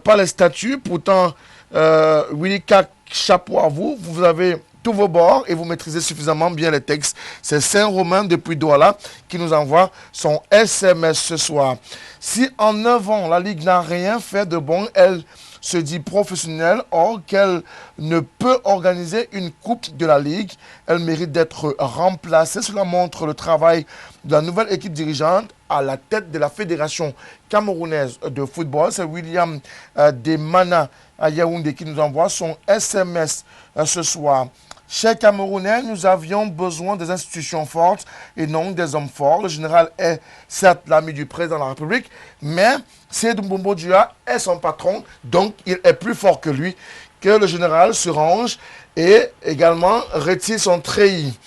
A: pas les statuts, pourtant Willy Kak, chapeau à vous, vous avez tous vos bords et vous maîtrisez suffisamment bien les textes. C'est Saint-Romain depuis Douala qui nous envoie son SMS ce soir. Si en 9 ans, la Ligue n'a rien fait de bon, elle se dit professionnelle, or qu'elle ne peut organiser une coupe de la Ligue, elle mérite d'être remplacée. Cela montre le travail de la nouvelle équipe dirigeante à la tête de la Fédération camerounaise de football. C'est William Demana à Yaoundé qui nous envoie son SMS ce soir. Chers Camerounais, nous avions besoin des institutions fortes et non des hommes forts. Le général est certes l'ami du président de la République, mais Seydou Mbombo Dioua est son patron, donc il est plus fort que lui. Que le général se range et également retire son treillis.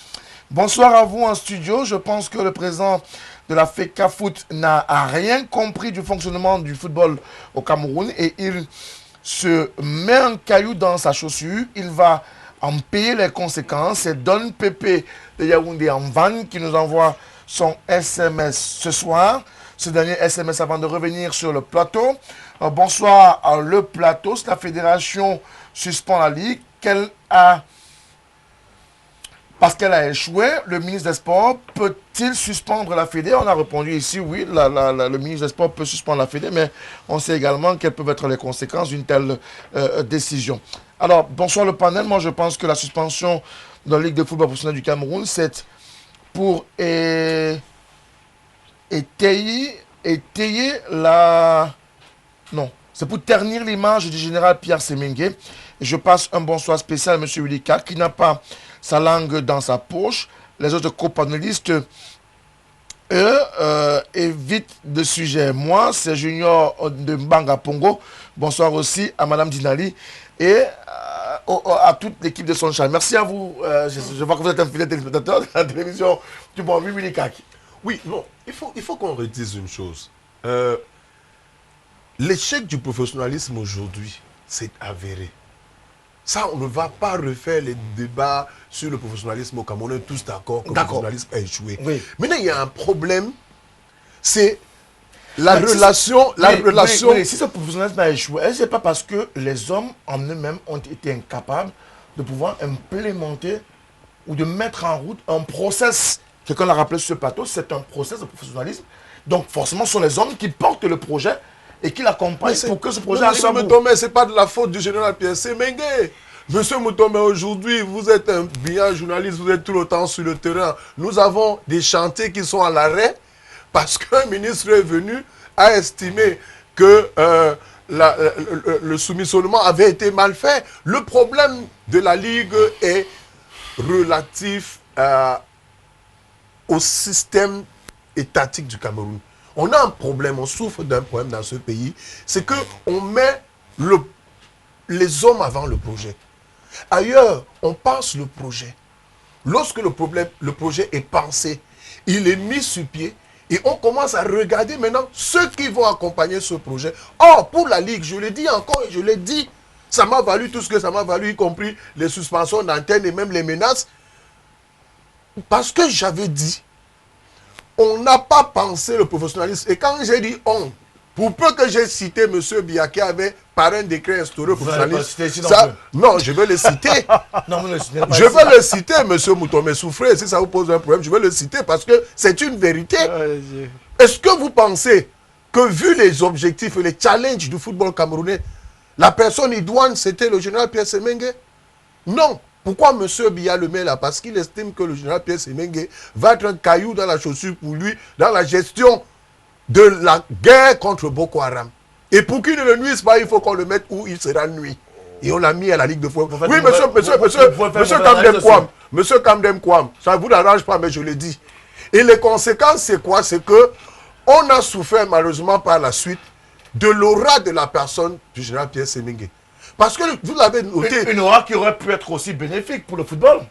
A: Bonsoir à vous en studio. Je pense que le président de la FECAFOOT n'a rien compris du fonctionnement du football au Cameroun et il se met un caillou dans sa chaussure. Il va en payer les conséquences. C'est Don Pépé de Yaoundé en van qui nous envoie son SMS ce soir. Ce dernier SMS avant de revenir sur le plateau. Bonsoir à le plateau. La fédération suspend la Ligue. Parce qu'elle a échoué, le ministre des Sports peut-il suspendre la Fédé? On a répondu ici, oui, le ministre des Sports peut suspendre la Fédé, mais on sait également quelles peuvent être les conséquences d'une telle décision. Alors, bonsoir le panel. Moi, je pense que la suspension de la Ligue de football professionnel du Cameroun, c'est pour étayer la... Non, c'est pour ternir l'image du général Pierre Semengue. Je passe un bonsoir spécial à M. Willy Kak, qui n'a pas sa langue dans sa poche. Les autres copanélistes, eux, évitent le sujet. Moi, c'est Junior de Mbanga Pongo. Bonsoir aussi à Mme Dinali et à toute l'équipe de Sunshine. Merci à vous. Je vois que vous êtes un fidèle téléspectateur de la télévision du bon Willy Kak.
E: Oui, non, il faut qu'on redise une chose. L'échec du professionnalisme aujourd'hui, c'est avéré. Ça, on ne va pas refaire les débats sur le professionnalisme au Cameroun. On est tous d'accord que le professionnalisme a échoué. Oui. Maintenant, il y a un problème, c'est la relation...
A: Oui, si ce professionnalisme a échoué, c'est pas parce que les hommes en eux-mêmes ont été incapables de pouvoir implémenter ou de mettre en route un process. Quelqu'un l'a rappelé sur ce plateau, c'est un process de professionnalisme. Donc, forcément, ce sont les hommes qui portent le projet et qui l'accompagne pour que ce projet arrive à bout.
E: Monsieur Moutomé, ce n'est pas de la faute du général Pierre Semengue. Monsieur Moutomé, aujourd'hui, vous êtes un brillant journaliste, vous êtes tout le temps sur le terrain. Nous avons des chantiers qui sont à l'arrêt parce qu'un ministre est venu à estimer que le soumissionnement avait été mal fait. Le problème de la Ligue est relatif au système étatique du Cameroun. On a un problème, on souffre d'un problème dans ce pays, c'est qu'on met les hommes avant le projet. Ailleurs, on pense le projet. Lorsque le projet est pensé, il est mis sur pied et on commence à regarder maintenant ceux qui vont accompagner ce projet. Or, pour la Ligue, je le dis encore et je l'ai dit, ça m'a valu tout ce que ça m'a valu, y compris les suspensions d'antenne et même les menaces. Parce que j'avais dit, on n'a pas pensé le professionnalisme. Et quand j'ai dit on, Pour peu que j'ai cité M. Biya qui avait par un décret instauré pour
A: n'allez pas citer ici non
E: ça,
A: plus.
E: non, je vais le citer.
A: Non, vous ne le citez pas
E: Je
A: ici.
E: vais le citer, M. Mouton, mais souffrez, si ça vous pose un problème, je vais le citer parce que c'est une vérité. Est-ce que vous pensez que vu les objectifs et les challenges du football camerounais, la personne idoine, c'était le général Pierre Semengue? Non. Pourquoi M. Biya le met là? Parce qu'il estime que le général Pierre Semengue va être un caillou dans la chaussure pour lui, dans la gestion de la guerre contre Boko Haram. Et pour qu'il ne le nuise pas, il faut qu'on le mette où il sera nuit. Et on l'a mis à la Ligue de football. Oui, monsieur Kamdem Kwam, ça ne vous arrange pas, mais je le dis. Et les conséquences, c'est quoi? C'est que on a souffert malheureusement par la suite de l'aura de la personne du général Pierre Semengue. Parce que vous l'avez noté.
A: Une aura qui aurait pu être aussi bénéfique pour le football.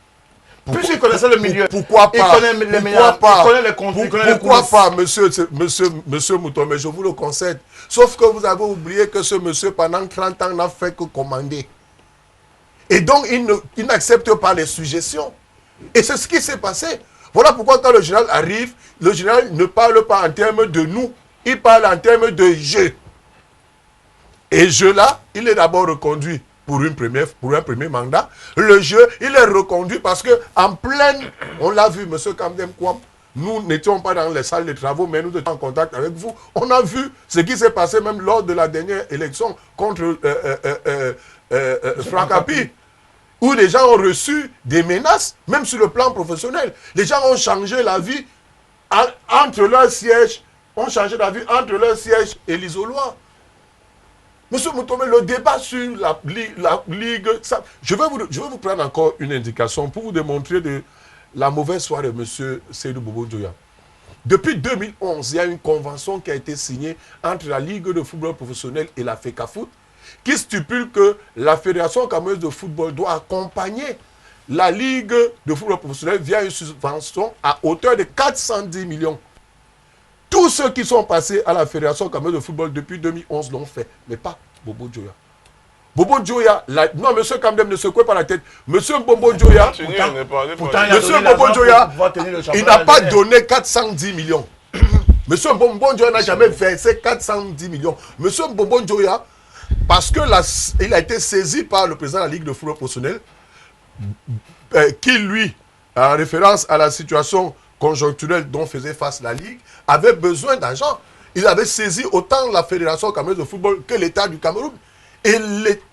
A: Puisqu'il connaissait le milieu.
E: Pourquoi pas?
A: Il connaît les meilleurs, il connaît les contenus, il connaît les
E: Pourquoi
A: coulisses.
E: pas, monsieur Mouton, mais je vous le concède. Sauf que vous avez oublié que ce monsieur, pendant 30 ans, n'a fait que commander. Et donc, il n'accepte pas les suggestions. Et c'est ce qui s'est passé. Voilà pourquoi quand le général arrive, le général ne parle pas en termes de nous, il parle en termes de jeu. Et jeu là, il est d'abord reconduit pour un premier mandat. Le jeu, il est reconduit parce que en pleine, on l'a vu, M. Kamdem Kwam, nous n'étions pas dans les salles de travaux, mais nous étions en contact avec vous. On a vu ce qui s'est passé même lors de la dernière élection contre Franck Api, où les gens ont reçu des menaces, même sur le plan professionnel. Les gens ont changé la vie entre leur siège, et l'isoloir. Monsieur Moutomé, le débat sur la Ligue, ça, je vais vous prendre encore une indication pour vous démontrer la mauvaise foi de M. Seydou Bobo Dioya. Depuis 2011, il y a une convention qui a été signée entre la Ligue de football professionnel et la FECAFOOT qui stipule que la Fédération camerounaise de football doit accompagner la Ligue de football professionnel via une subvention à hauteur de 410 millions. Tous ceux qui sont passés à la Fédération camerounaise de football depuis 2011 l'ont fait, mais pas Bobo Dioya. Bobo Dioya, non, M. Kamdem ne secouez pas la tête. M. Bobo Dioya,
A: Pourtant,
E: M. Bobo Dioya, il n'a pas donné 410 millions. M. Bobo Dioya n'a jamais versé 410 millions. M. Bobo Dioya, parce qu'il a été saisi par le président de la Ligue de football professionnel, qui lui, en référence à la situation conjoncturelle dont faisait face la Ligue, avait besoin d'argent. Il avait saisi autant la Fédération camerounaise de football que l'État du Cameroun. Et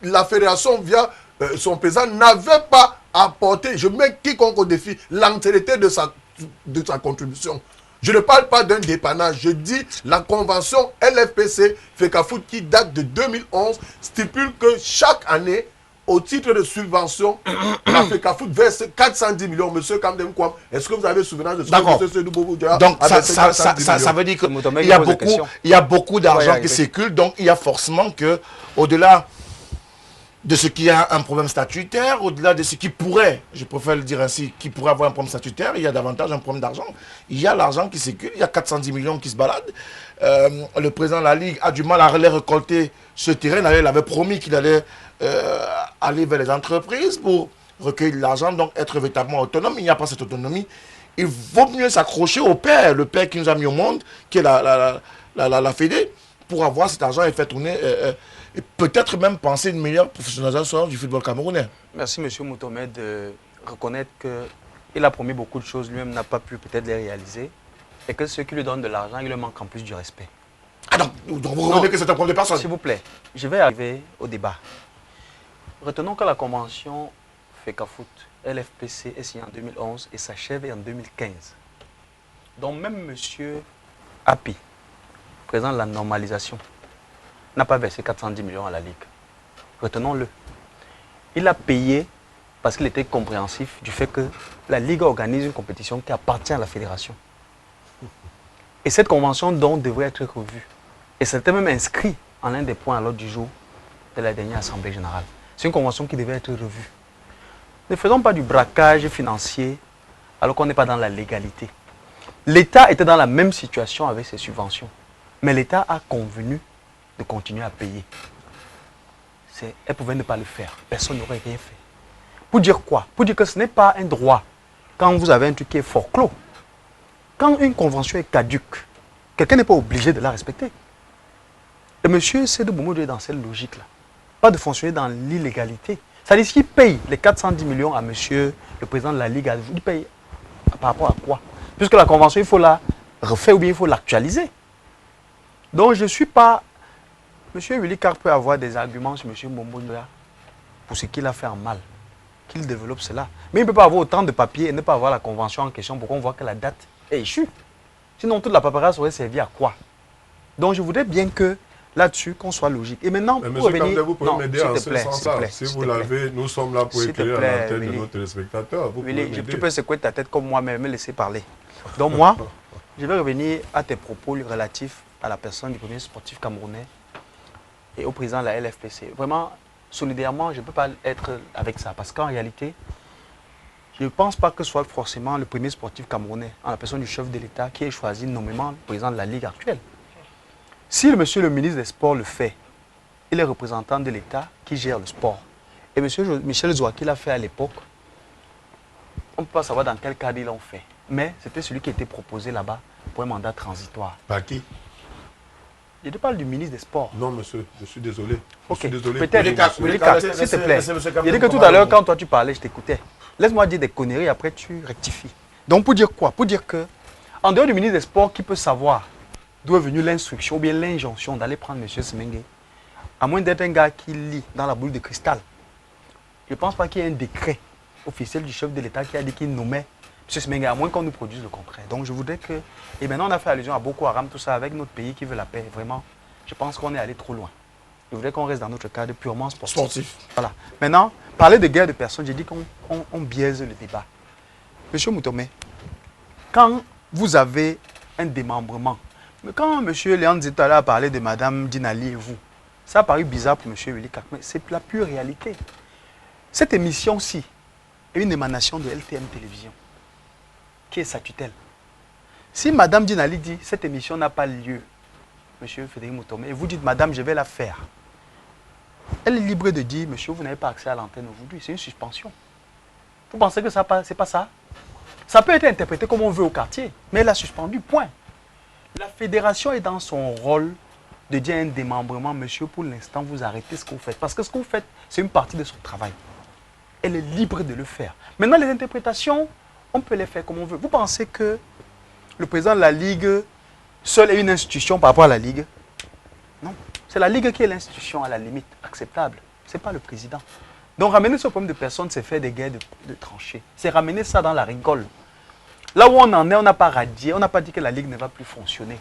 E: la Fédération, via son président, n'avait pas apporté, je mets quiconque au défi, l'entièreté de sa contribution. Je ne parle pas d'un dépannage, je dis la convention LFPC FECAFOOT qui date de 2011 stipule que chaque année, au titre de subvention, la FECAFOOT verse 410 millions. Monsieur Kamdem Kwam, est-ce que vous avez souvenance de ce que M. Seydou Bobo Dioya
A: Donc,
E: a versé 410 millions?
A: ça veut dire qu'il y a beaucoup d'argent qui circule. Donc, il y a forcément que, au-delà de ce qui a un problème statutaire, au-delà de ce qui pourrait, je préfère le dire ainsi, qui pourrait avoir un problème statutaire, il y a davantage un problème d'argent. Il y a l'argent qui circule, il y a 410 millions qui se baladent. Le président de la Ligue a du mal à aller récolter ce terrain. Il avait promis qu'il allait aller vers les entreprises pour recueillir de l'argent, donc être véritablement autonome. Il n'y a pas cette autonomie. Il vaut mieux s'accrocher au père, le père qui nous a mis au monde, qui est la Fédé, pour avoir cet argent et faire tourner, et peut-être même penser une meilleure professionnalisation du football camerounais.
D: Merci M. Moutomé de reconnaître qu'il a promis beaucoup de choses, lui-même n'a pas pu peut-être les réaliser, et que ceux qui lui donnent de l'argent, il leur manque en plus du respect.
A: Ah donc vous reconnaissez que c'est un problème de personne.
D: S'il vous plaît, je vais arriver au débat. Retenons que la convention FECAFOOT, LFPC est signée en 2011 et s'achève en 2015. Donc même M. Api, président de la normalisation, n'a pas versé 410 millions à la Ligue. Retenons-le. Il a payé parce qu'il était compréhensif du fait que la Ligue organise une compétition qui appartient à la fédération. Et cette convention donc devrait être revue. Et c'était même inscrit en un des points à l'ordre du jour de la dernière Assemblée générale. C'est une convention qui devait être revue. Ne faisons pas du braquage financier alors qu'on n'est pas dans la légalité. L'État était dans la même situation avec ses subventions. Mais l'État a convenu de continuer à payer. Elle pouvait ne pas le faire. Personne n'aurait rien fait. Pour dire quoi? Pour dire que ce n'est pas un droit. Quand vous avez un truc qui est forclos, quand une convention est caduque, quelqu'un n'est pas obligé de la respecter. Et monsieur Seydou Boumou est dans cette logique-là. Pas de fonctionner dans l'illégalité. C'est-à-dire qu'il paye les 410 millions à monsieur le président de la Ligue. Il paye par rapport à quoi? Puisque la convention, il faut la refaire ou bien il faut l'actualiser. Donc je ne suis pas... Monsieur Willy Carr peut avoir des arguments sur monsieur Mbomboula pour ce qu'il a fait en mal. Qu'il développe cela. Mais il ne peut pas avoir autant de papiers et ne pas avoir la convention en question pour qu'on voit que la date est échue. Sinon, toute la paperasse aurait servi à quoi? Donc, je voudrais bien que là-dessus, qu'on soit logique. Et maintenant,
B: Mais
D: pour
B: monsieur
D: revenir...
B: vous pouvez m'aider en ce sens-là. Si
D: s'il
B: vous
D: te plaît.
B: l'avez, nous sommes là pour
D: S'il te
B: éclairer
D: plaît,
B: la tête de
D: Willy.
B: nos téléspectateurs. Vous
D: Willy,
B: pouvez
D: tu
B: m'aider.
D: peux secouer ta tête comme moi-même, me laisser parler. Donc moi, je vais revenir à tes propos relatifs à la personne du premier sportif camerounais et au président de la LFPC. Vraiment, solidairement, je ne peux pas être avec ça. Parce qu'en réalité, je ne pense pas que ce soit forcément le premier sportif camerounais, en la personne du chef de l'État, qui ait choisi nommément le président de la Ligue actuelle. Si le monsieur le ministre des Sports le fait, il est représentant de l'État qui gère le sport. Et monsieur Michel Zouaki l'a fait à l'époque. On ne peut pas savoir dans quel cadre ils l'ont fait. Mais c'était celui qui était proposé là-bas pour un mandat transitoire.
E: Par qui?
D: Je te parle du ministre des Sports.
E: Non, monsieur, je suis désolé. Je
D: Ok,
E: suis désolé.
D: peut-être,
E: Monsieur.
D: s'il te plaît. Il dit que tout à l'heure, quand toi tu parlais, je t'écoutais. Laisse-moi dire des conneries, après tu rectifies. Donc pour dire quoi? Pour dire que, en dehors du ministre des Sports, qui peut savoir d'où est venue l'instruction ou bien l'injonction d'aller prendre M. Semengue, à moins d'être un gars qui lit dans la boule de cristal, je ne pense pas qu'il y ait un décret officiel du chef de l'État qui a dit qu'il nommait M. Semengue, à moins qu'on nous produise le contraire. Donc je voudrais que... Et maintenant on a fait allusion à Boko Haram, tout ça, avec notre pays qui veut la paix. Vraiment, je pense qu'on est allé trop loin. Je voudrais qu'on reste dans notre cadre purement sportif. Voilà. Maintenant, parler de guerre de personnes, j'ai dit qu'on biaise le débat. Monsieur Moutomé, quand vous avez un démembrement, mais quand monsieur Léon Zitala a parlé de madame Dinali et vous, ça a paru bizarre pour monsieur Willy Kak, mais c'est la pure réalité. Cette émission-ci est une émanation de LTM Télévision, qui est sa tutelle. Si madame Dinali dit cette émission n'a pas lieu, monsieur Frédéric Moutomé, et vous dites madame, je vais la faire, elle est libre de dire, monsieur, vous n'avez pas accès à l'antenne aujourd'hui. C'est une suspension. Vous pensez que ça c'est pas ça? Ça peut être interprété comme on veut au quartier, mais elle a suspendu, point. La fédération est dans son rôle de dire un démembrement, monsieur, pour l'instant, vous arrêtez ce que vous faites. Parce que ce que vous faites, c'est une partie de son travail. Elle est libre de le faire. Maintenant, les interprétations, on peut les faire comme on veut. Vous pensez que le président de la Ligue seul est une institution par rapport à la Ligue? Non. C'est la Ligue qui est l'institution à la limite acceptable. Ce n'est pas le président. Donc ramener ce problème de personnes, c'est faire des guerres de tranchées. C'est ramener ça dans la rigole. Là où on en est, on n'a pas radié, on n'a pas dit que la Ligue ne va plus fonctionner.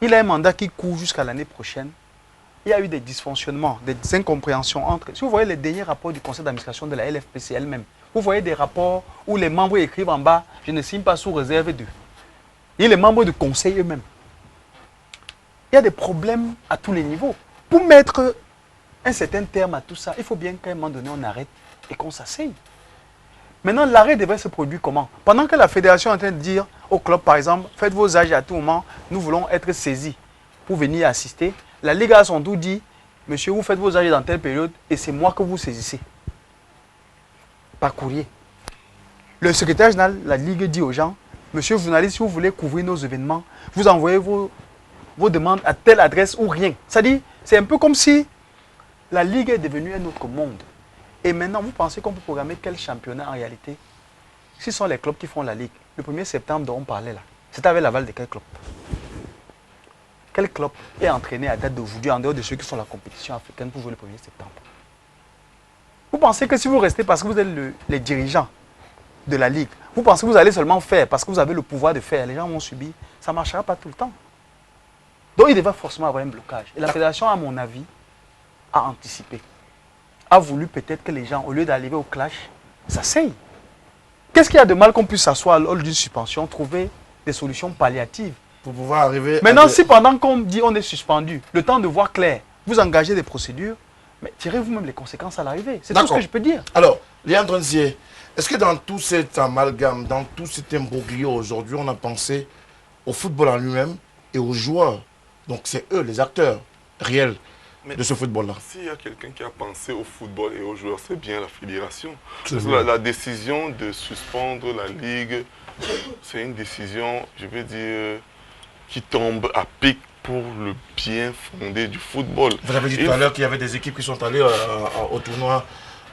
D: Il a un mandat qui court jusqu'à l'année prochaine. Il y a eu des dysfonctionnements, des incompréhensions entre... Si vous voyez les derniers rapports du conseil d'administration de la LFPC elle-même, vous voyez des rapports où les membres écrivent en bas « Je ne signe pas sous réserve d'eux ». Et les membres du conseil eux-mêmes. Il y a des problèmes à tous les niveaux. Pour mettre un certain terme à tout ça, il faut bien qu'à un moment donné, on arrête et qu'on s'asseye. Maintenant, l'arrêt devrait se produire comment? Pendant que la fédération est en train de dire au club, par exemple, faites vos âges à tout moment, nous voulons être saisis pour venir assister. La Ligue a son doute dit, monsieur, vous faites vos âges dans telle période et c'est moi que vous saisissez. Par courrier. Le secrétaire général de la Ligue dit aux gens, monsieur journaliste, si vous voulez couvrir nos événements, vous envoyez vos demandes à telle adresse ou rien. C'est-à-dire, c'est un peu comme si la Ligue est devenue un autre monde. Et maintenant, vous pensez qu'on peut programmer quel championnat en réalité? Ce sont les clubs qui font la Ligue. Le 1er septembre dont on parlait là, c'était avec l'aval de quel club? Quel club est entraîné à date d'aujourd'hui en dehors de ceux qui sont la compétition africaine pour jouer le 1er septembre? Vous pensez que si vous restez parce que vous êtes les dirigeants de la Ligue, vous pensez que vous allez seulement faire parce que vous avez le pouvoir de faire, les gens vont subir, ça ne marchera pas tout le temps. Donc il devrait forcément avoir un blocage. Et la fédération, à mon avis, a anticipé. A voulu peut-être que les gens, au lieu d'arriver au clash, s'asseyent. Qu'est-ce qu'il y a de mal qu'on puisse s'asseoir lors d'une suspension, trouver des solutions palliatives?
A: Pour pouvoir arriver
D: Maintenant, si pendant qu'on dit on est suspendu, le temps de voir clair, vous engagez des procédures, mais tirez vous-même les conséquences à l'arrivée. C'est tout ce que je peux dire.
A: Alors, Léandre Nzié, est-ce que dans tout cet amalgame, dans tout cet imbroglio aujourd'hui, on a pensé au football en lui-même et aux joueurs? Donc c'est eux, les acteurs réels de ce football-là.
C: S'il y a quelqu'un qui a pensé au football et aux joueurs, c'est bien la fédération. La décision de suspendre la Ligue, c'est une décision, je vais dire, qui tombe à pic pour le bien fondé du football.
A: Vous avez dit tout à l'heure qu'il y avait des équipes qui sont allées au tournoi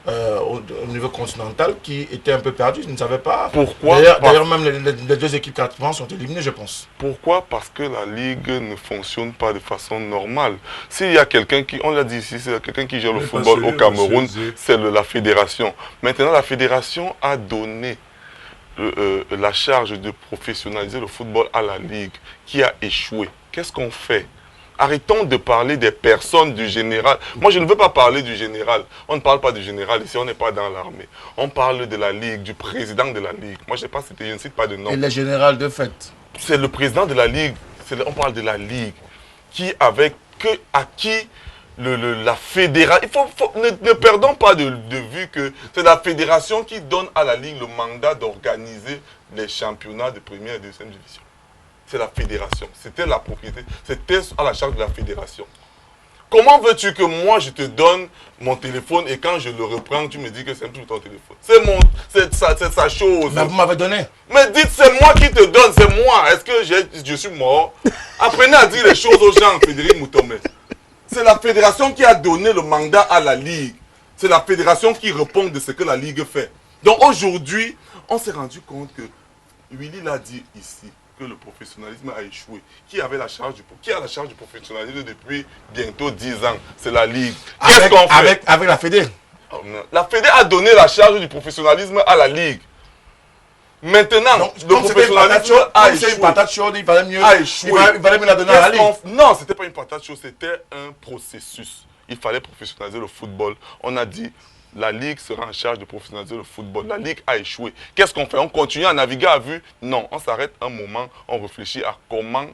A: au niveau continental qui étaient un peu perdues, je ne savais pas.
C: Pourquoi?
A: D'ailleurs, même les deux équipes quatrièmement sont éliminées, je pense.
C: Pourquoi? Parce que la Ligue ne fonctionne pas de façon normale. S'il y a quelqu'un qui, on l'a dit ici, c'est quelqu'un qui gère le football au Cameroun, c'est la fédération. Maintenant, la fédération a donné la charge de professionnaliser le football à la Ligue qui a échoué. Qu'est-ce qu'on fait? Arrêtons de parler des personnes du général. Moi, je ne veux pas parler du général. On ne parle pas du général ici, on n'est pas dans l'armée. On parle de la Ligue, du président de la Ligue. Moi, je ne cite pas de nom.
A: Et le général de fait?
C: C'est le président de la Ligue. On parle de la Ligue à qui la fédération... Ne perdons pas de vue que c'est la fédération qui donne à la Ligue le mandat d'organiser les championnats de première et de deuxième division. C'est la fédération. C'était la propriété. C'était à la charge de la fédération. Comment veux-tu que moi, je te donne mon téléphone et quand je le reprends, tu me dis que c'est plus ton téléphone? C'est sa chose.
A: Mais vous m'avez donné.
C: Mais dites, c'est moi qui te donne, c'est moi. Est-ce que je suis mort? Apprenez à dire les choses aux gens, Frédéric Moutomé. C'est la fédération qui a donné le mandat à la Ligue. C'est la fédération qui répond de ce que la Ligue fait. Donc aujourd'hui, on s'est rendu compte que Willy l'a dit ici, que le professionnalisme a échoué. Qui a la charge du professionnalisme depuis bientôt 10 ans? C'est la Ligue. Qu'est-ce qu'on fait?
A: Avec la Fédé.
C: La Fédé a donné la charge du professionnalisme à la Ligue. Maintenant,
A: donc,
C: le professionnalisme a échoué.
A: C'est une patate chaude, il fallait mieux,
C: il
A: fallait mieux la donner à la Ligue.
C: Non, ce n'était pas une patate chaude, c'était un processus. Il fallait professionnaliser le football. On a dit, la Ligue sera en charge de professionnaliser le football. La Ligue a échoué. Qu'est-ce qu'on fait? On continue à naviguer à vue? Non, on s'arrête un moment, on réfléchit à comment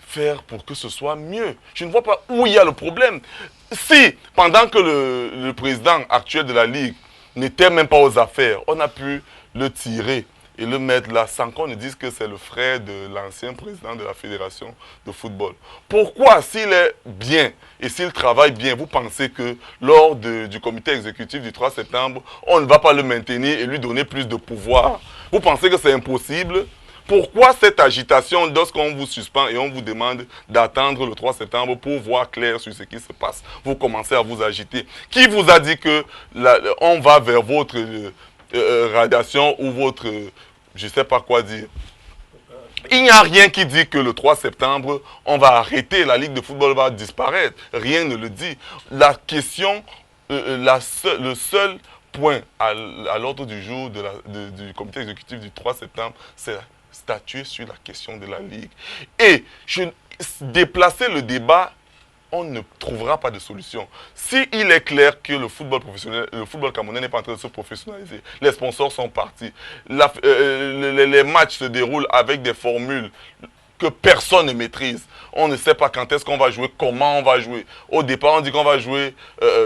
C: faire pour que ce soit mieux. Je ne vois pas où il y a le problème. Si, pendant que le président actuel de la Ligue n'était même pas aux affaires, on a pu le tirer et le mettre là sans qu'on ne dise que c'est le frère de l'ancien président de la fédération de football. Pourquoi, s'il est bien et s'il travaille bien, vous pensez que lors du comité exécutif du 3 septembre, on ne va pas le maintenir et lui donner plus de pouvoir? Vous pensez que c'est impossible? Pourquoi cette agitation lorsqu'on vous suspend et on vous demande d'attendre le 3 septembre pour voir clair sur ce qui se passe? Vous commencez à vous agiter. Qui vous a dit que on va vers votre radiation ou votre... je ne sais pas quoi dire. Il n'y a rien qui dit que le 3 septembre, on va arrêter, la Ligue de football va disparaître. Rien ne le dit. La question, le seul point à l'ordre du jour du comité exécutif du 3 septembre, c'est statuer sur la question de la Ligue. Et déplacer le débat, on ne trouvera pas de solution. S'il est clair que le football professionnel, le football camerounais n'est pas en train de se professionnaliser, les sponsors sont partis, les matchs se déroulent avec des formules que personne ne maîtrise. On ne sait pas quand est-ce qu'on va jouer, comment on va jouer. Au départ, on dit qu'on va jouer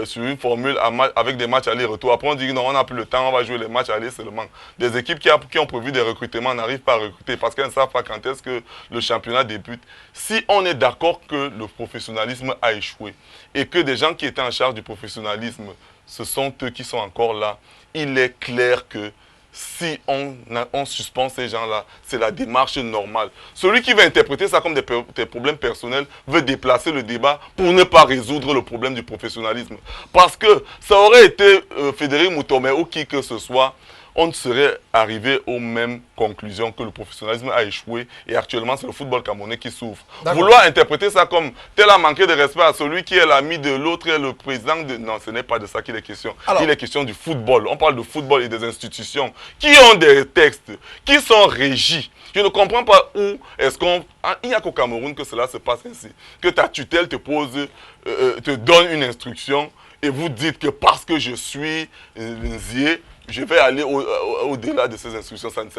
C: sur une formule avec des matchs aller-retour. Après, on dit non, on n'a plus le temps, on va jouer les matchs aller seulement. Des équipes qui ont prévu des recrutements n'arrivent pas à recruter parce qu'elles ne savent pas quand est-ce que le championnat débute. Si on est d'accord que le professionnalisme a échoué et que des gens qui étaient en charge du professionnalisme, ce sont eux qui sont encore là, il est clair que si on suspend ces gens-là, c'est la démarche normale. Celui qui va interpréter ça comme des problèmes personnels veut déplacer le débat pour ne pas résoudre le problème du professionnalisme. Parce que ça aurait été Frédéric Moutomé ou qui que ce soit, on ne serait arrivé aux mêmes conclusions que le professionnalisme a échoué et actuellement c'est le football camerounais qui souffre. Vouloir interpréter ça comme tel a manqué de respect à celui qui est l'ami de l'autre et le président de... Non, ce n'est pas de ça qu'il est question. Il est question du football. On parle de football et des institutions qui ont des textes, qui sont régis. Je ne comprends pas où est-ce qu'on... Il n'y a qu'au Cameroun que cela se passe ainsi. Que ta tutelle te donne une instruction et vous dites que parce que je suis Nzié, je vais aller au-delà de ces instructions. Ça ne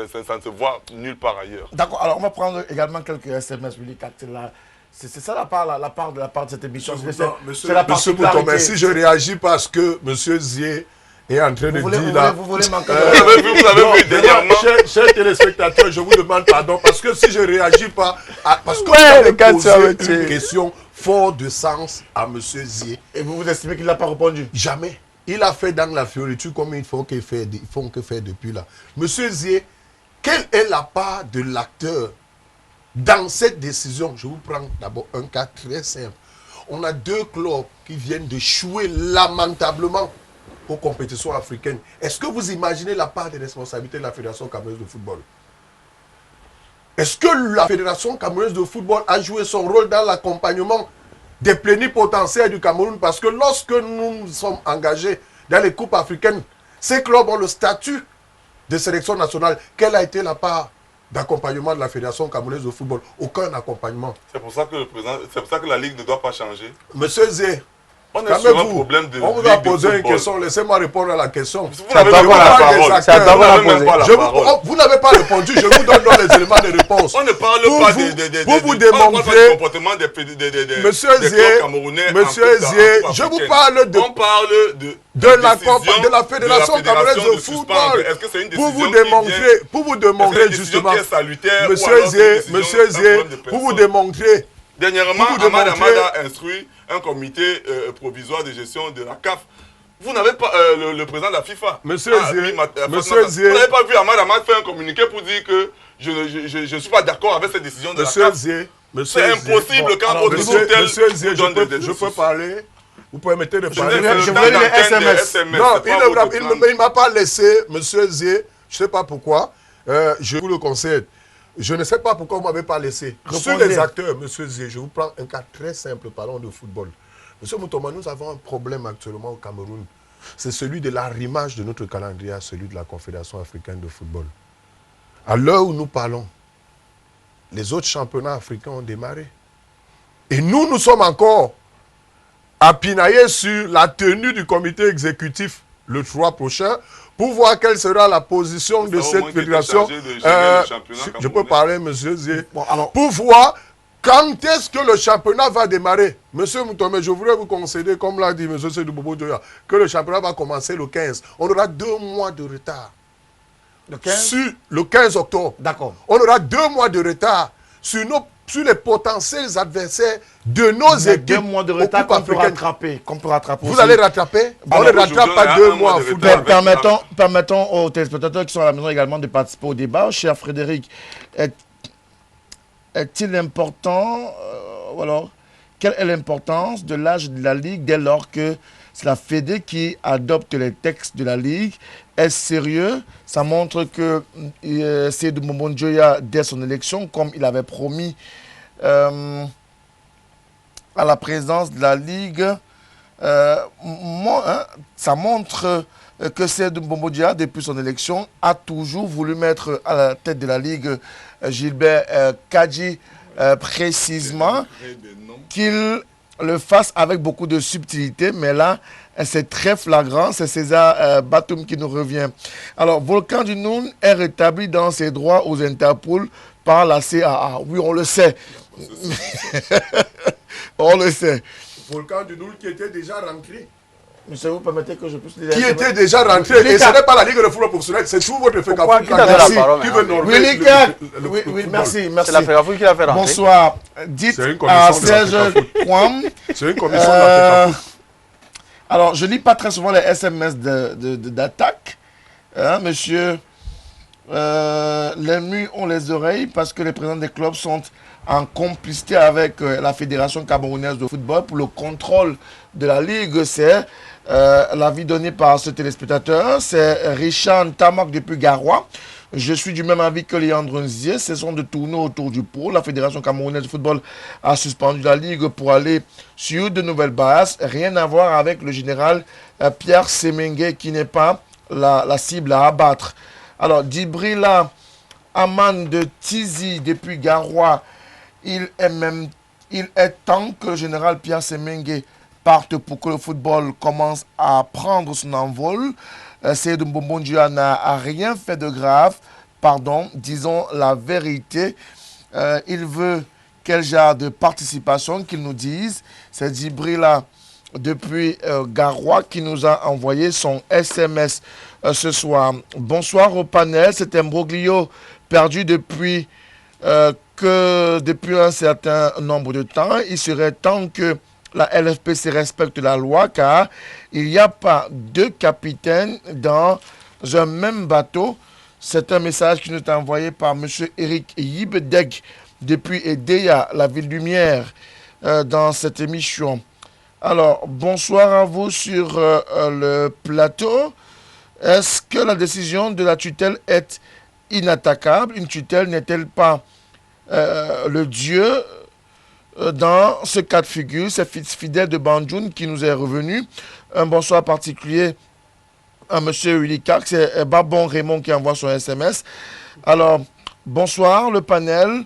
C: se voit nulle part ailleurs.
A: D'accord. Alors, on va prendre également quelques SMS. C'est ça la part de cette émission.
E: Monsieur Moutomé, si je réagis parce que Monsieur Zié est en train de dire là...
A: Vous voulez manquer
C: vous avez vu dernièrement.
E: Chers téléspectateurs, je vous demande pardon parce que si je ne réagis pas... Parce que vous avez posé une question fort de sens à Monsieur Zié.
A: Et vous estimez qu'il n'a pas répondu?
E: Jamais. Il a fait dans la fioriture comme il faut qu'il fait depuis là. Monsieur Zié, quelle est la part de l'acteur Dans cette décision, je vous prends d'abord un cas très simple. On a 2 clubs qui viennent d'échouer lamentablement aux compétitions africaines. Est-ce que vous imaginez la part des responsabilités de la Fédération camerounaise de football? Est-ce que la Fédération camerounaise de football a joué son rôle dans l'accompagnement des plénipotentiaires du Cameroun? Parce que lorsque nous sommes engagés dans les coupes africaines, ces clubs ont le statut de sélection nationale. Quelle a été la part d'accompagnement de la Fédération camerounaise de football? Aucun accompagnement.
C: C'est pour ça que la Ligue ne doit pas changer.
E: Monsieur Zé,
C: On est sur un problème de
E: on vous
C: ligue
E: a
C: de
E: posé une
C: football.
E: question, laissez-moi répondre à la question.
C: Vous n'avez
D: pas
C: même
D: la
C: pas la
E: parole.
C: parole.
E: C'est à toi
C: Vous
E: la
C: n'avez même
E: poser.
C: pas la parole.
E: Vous n'avez pas répondu, je vous donne donc les éléments de réponse.
C: On ne parle
E: Pour
C: pas
E: vous-
C: on
E: pour vous
C: ne parle pas
E: démontrer-
C: du comportement des
E: Monsieur
C: clubs
E: Zier,
C: camerounais en
E: Monsieur
C: coupe
E: Zier, je
C: africaine.
E: vous parle de
C: On parle
E: de la
C: décision
E: Fédération camerounaise de
C: suspendre.
E: football.
C: Est-ce que c'est une
E: Pour
C: décision
E: vous
C: qui vient-
E: démontrer, pour vous
C: est-ce que
E: démontrer
C: c'est une décision
E: justement,
C: qui est salutaire ou
E: Monsieur
C: alors c'est une
E: Zier,
C: décision
E: Monsieur
C: d'un
E: Zier,
C: problème de
E: pour vous
C: personne?
E: démontrer,
C: Dernièrement,
E: Pour vous
C: Ahmad
E: démontrer-
C: Ahmad a instruit un comité provisoire de gestion de la CAF. Vous n'avez pas le président de la FIFA.
E: Monsieur Zier,
C: Vous
E: Monsieur Zier,
C: n'avez pas vu Ahmad Ahmad faire un communiqué pour dire que je ne suis pas d'accord avec cette décision de la
E: Monsieur
C: CAF.
E: Zier,
C: C'est
E: Monsieur Zier.
C: impossible quand
A: alors,
C: votre
E: Monsieur
C: tutelle
E: Zier,
C: vous donne des
E: je peux parler? Vous permettez de
C: Je
E: parler?
A: voulais lire les SMS.
E: Non, il ne m'a pas laissé, Monsieur Zier, je ne sais pas pourquoi, je vous le concède. Je ne sais pas pourquoi vous ne m'avez pas laissé. Sur
A: Répondez.
E: les acteurs, Monsieur Zier, je vous prends un cas très simple, parlons de football. Monsieur Moutoma, nous avons un problème actuellement au Cameroun. C'est celui de l'arrimage de notre calendrier à celui de la Confédération africaine de football. À l'heure où nous parlons, les autres championnats africains ont démarré. Et nous sommes encore à pinailler sur la tenue du comité exécutif le 3 prochain pour voir quelle sera la position de
C: au
E: cette
C: moins qui était
E: fédération.
C: chargé de gérer le championnat
E: Je
C: camerounais.
E: peux parler, monsieur Zier.
A: Bon, alors,
E: Pour voir quand est-ce que le championnat va démarrer. Monsieur Moutomé, je voudrais vous concéder, comme l'a dit monsieur Seydou Bobo Dioya, que le championnat va commencer le 15. On aura 2 mois de retard.
A: le 15,
E: Sur le 15 octobre.
A: d'accord.
E: On aura 2 mois de retard sur les potentiels adversaires de nos
A: Il y a
E: équipes.
A: 2 mois de
E: aux
A: retard
E: coupes
A: qu'on peut
E: africaines.
A: rattraper. Qu'on peut rattraper
E: Vous
A: aussi.
E: allez rattraper?
C: Bon,
E: On ne
C: aujourd'hui,
E: rattrape
C: on a
E: pas
C: un
E: 2
C: mois
E: mois en
C: de
E: football.
C: retard.
A: Permettons aux téléspectateurs qui sont à la maison également de participer au débat. Cher Frédéric, est-il important, ou alors, quelle est l'importance de l'âge de la Ligue dès lors que c'est la Fédé qui adopte les textes de la Ligue? Est-ce sérieux? Ça montre que Seydou Mbonjoya, dès son élection, comme il avait promis à la présidence de la Ligue, ça montre que Seydou Mbonjoya, depuis son élection, a toujours voulu mettre à la tête de la Ligue Gilbert Kadji, précisément qu'il le fasse avec beaucoup de subtilité, mais là, c'est très flagrant, c'est César Batum qui nous revient. Alors, Volcan du Noun est rétabli dans ses droits aux Interpol par la CAA. Oui, on le sait. On le sait.
E: Volcan du Noul qui était déjà rentré.
A: Monsieur, vous permettez que je puisse lire
E: Qui
A: les
E: était déjà rentré. Et ce n'est pas la Ligue de football professionnel, c'est tout votre
D: Pourquoi
E: FECAFOOT
D: qui t'a donné
A: Merci.
D: la parole
E: qui
D: maintenant?
E: veut normer
A: Oui,
E: le
A: oui, oui,
E: football.
A: merci, merci.
D: C'est la Fédération qui l'a fait rentrer.
A: Bonsoir. Dites
E: C'est une
A: à
E: commission de la
A: Serge
E: FECAFOOT.
A: Kouam.
E: C'est une commission de la FECAFOOT.
A: Alors, je lis pas très souvent les SMS d'attaque. Hein, monsieur, les murs ont les oreilles parce que les présidents des clubs sont en complicité avec la Fédération camerounaise de football pour le contrôle de la Ligue. C'est l'avis donné par ce téléspectateur. C'est Richard Tamak depuis Garoua. Je suis du même avis que Léandre Nzier. Ce sont de tourner autour du pot. La Fédération camerounaise de football a suspendu la Ligue pour aller sur de nouvelles bases. Rien à voir avec le général Pierre Semengue qui n'est pas la cible à abattre. Alors, Djibrila Aman de Tizi depuis Garoua, il est temps que le général Pierre Semengue parte pour que le football commence à prendre son envol. Seydou Mbonjoya n'a rien fait de grave. Pardon, disons la vérité. Il veut quel genre de participation qu'il nous dise. C'est Djibrila depuis Garoua qui nous a envoyé son SMS ce soir. Bonsoir au panel. C'est un broglio perdu depuis un certain nombre de temps. Il serait temps que la LFPC respecte la loi car il n'y a pas deux capitaines dans un même bateau. C'est un message qui nous est envoyé par M. Eric Yibedeg depuis Edea, la ville lumière, dans cette émission. Alors, bonsoir à vous sur le plateau. Est-ce que la décision de la tutelle est inattaquable? Une tutelle n'est-elle pas le Dieu dans ce cas de figure? C'est Fidèle de Banjoun qui nous est revenu. Un bonsoir particulier à M. Willy Kark. C'est Babon Raymond qui envoie son SMS. Alors, bonsoir, le panel.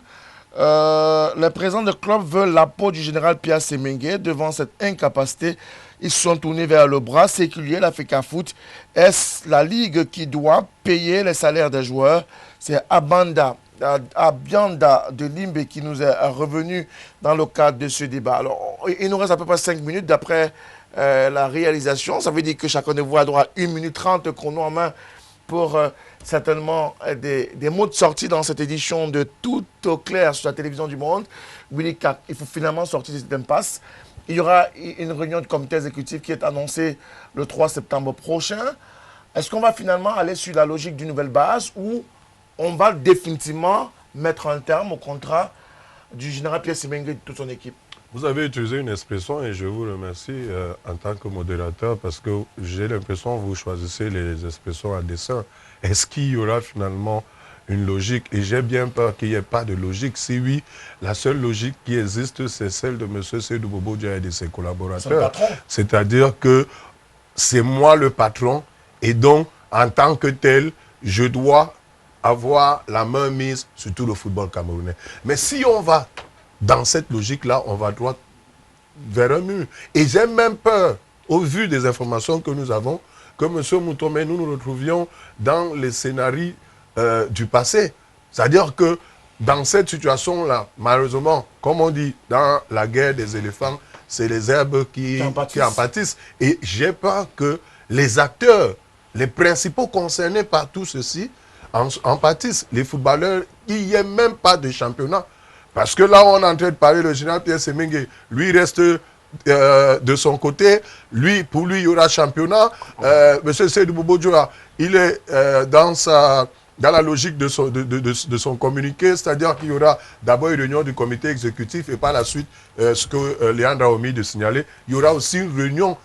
A: Les présidents de club veulent la peau du général Pierre Semengue. Devant cette incapacité, ils se sont tournés vers le bras séculier, la FECAFOOT. Est-ce la Ligue qui doit payer les salaires des joueurs? C'est Abianda de Limbe qui nous est revenu dans le cadre de ce débat. Alors, il nous reste à peu près 5 minutes d'après la réalisation. Ça veut dire que chacun de vous a droit à 1 minute 30 chrono en main pour certainement des mots de sortie dans cette édition de Tout au clair sur la télévision du monde. Willy Kark, il faut finalement sortir de cette impasse. Il y aura une réunion du comité exécutif qui est annoncée le 3 septembre prochain. Est-ce qu'on va finalement aller sur la logique d'une nouvelle base ou on va définitivement mettre un terme au contrat du général Pierre Semengue et de toute son équipe?
B: Vous avez utilisé une expression et je vous remercie en tant que modérateur parce que j'ai l'impression que vous choisissez les expressions à dessein. Est-ce qu'il y aura finalement une logique? Et j'ai bien peur qu'il n'y ait pas de logique. Si oui, la seule logique qui existe, c'est celle de M. Seydou Bobo Dia et de ses collaborateurs. C'est-à-dire que c'est moi le patron et donc, en tant que tel, je dois avoir la main mise sur tout le football camerounais. Mais si on va dans cette logique-là, on va droit vers un mur. Et j'ai même peur, au vu des informations que nous avons, que M. Moutomé, nous nous retrouvions dans les scénarios du passé. C'est-à-dire que dans cette situation-là, malheureusement, comme on dit, dans la guerre des éléphants, c'est les herbes qui en pâtissent. Et j'ai peur que les acteurs, les principaux concernés par tout ceci, en pâtissent. Les footballeurs, il n'y a même pas de championnat. Parce que là, on est en train de parler, le général Pierre Semengue, lui reste de son côté. Pour lui, il y aura championnat. Monsieur Seydou Bobo Dia, il est dans la logique de son communiqué, c'est-à-dire qu'il y aura d'abord une réunion du comité exécutif et par la suite, ce que Léandre a omis de signaler, il y aura aussi une réunion,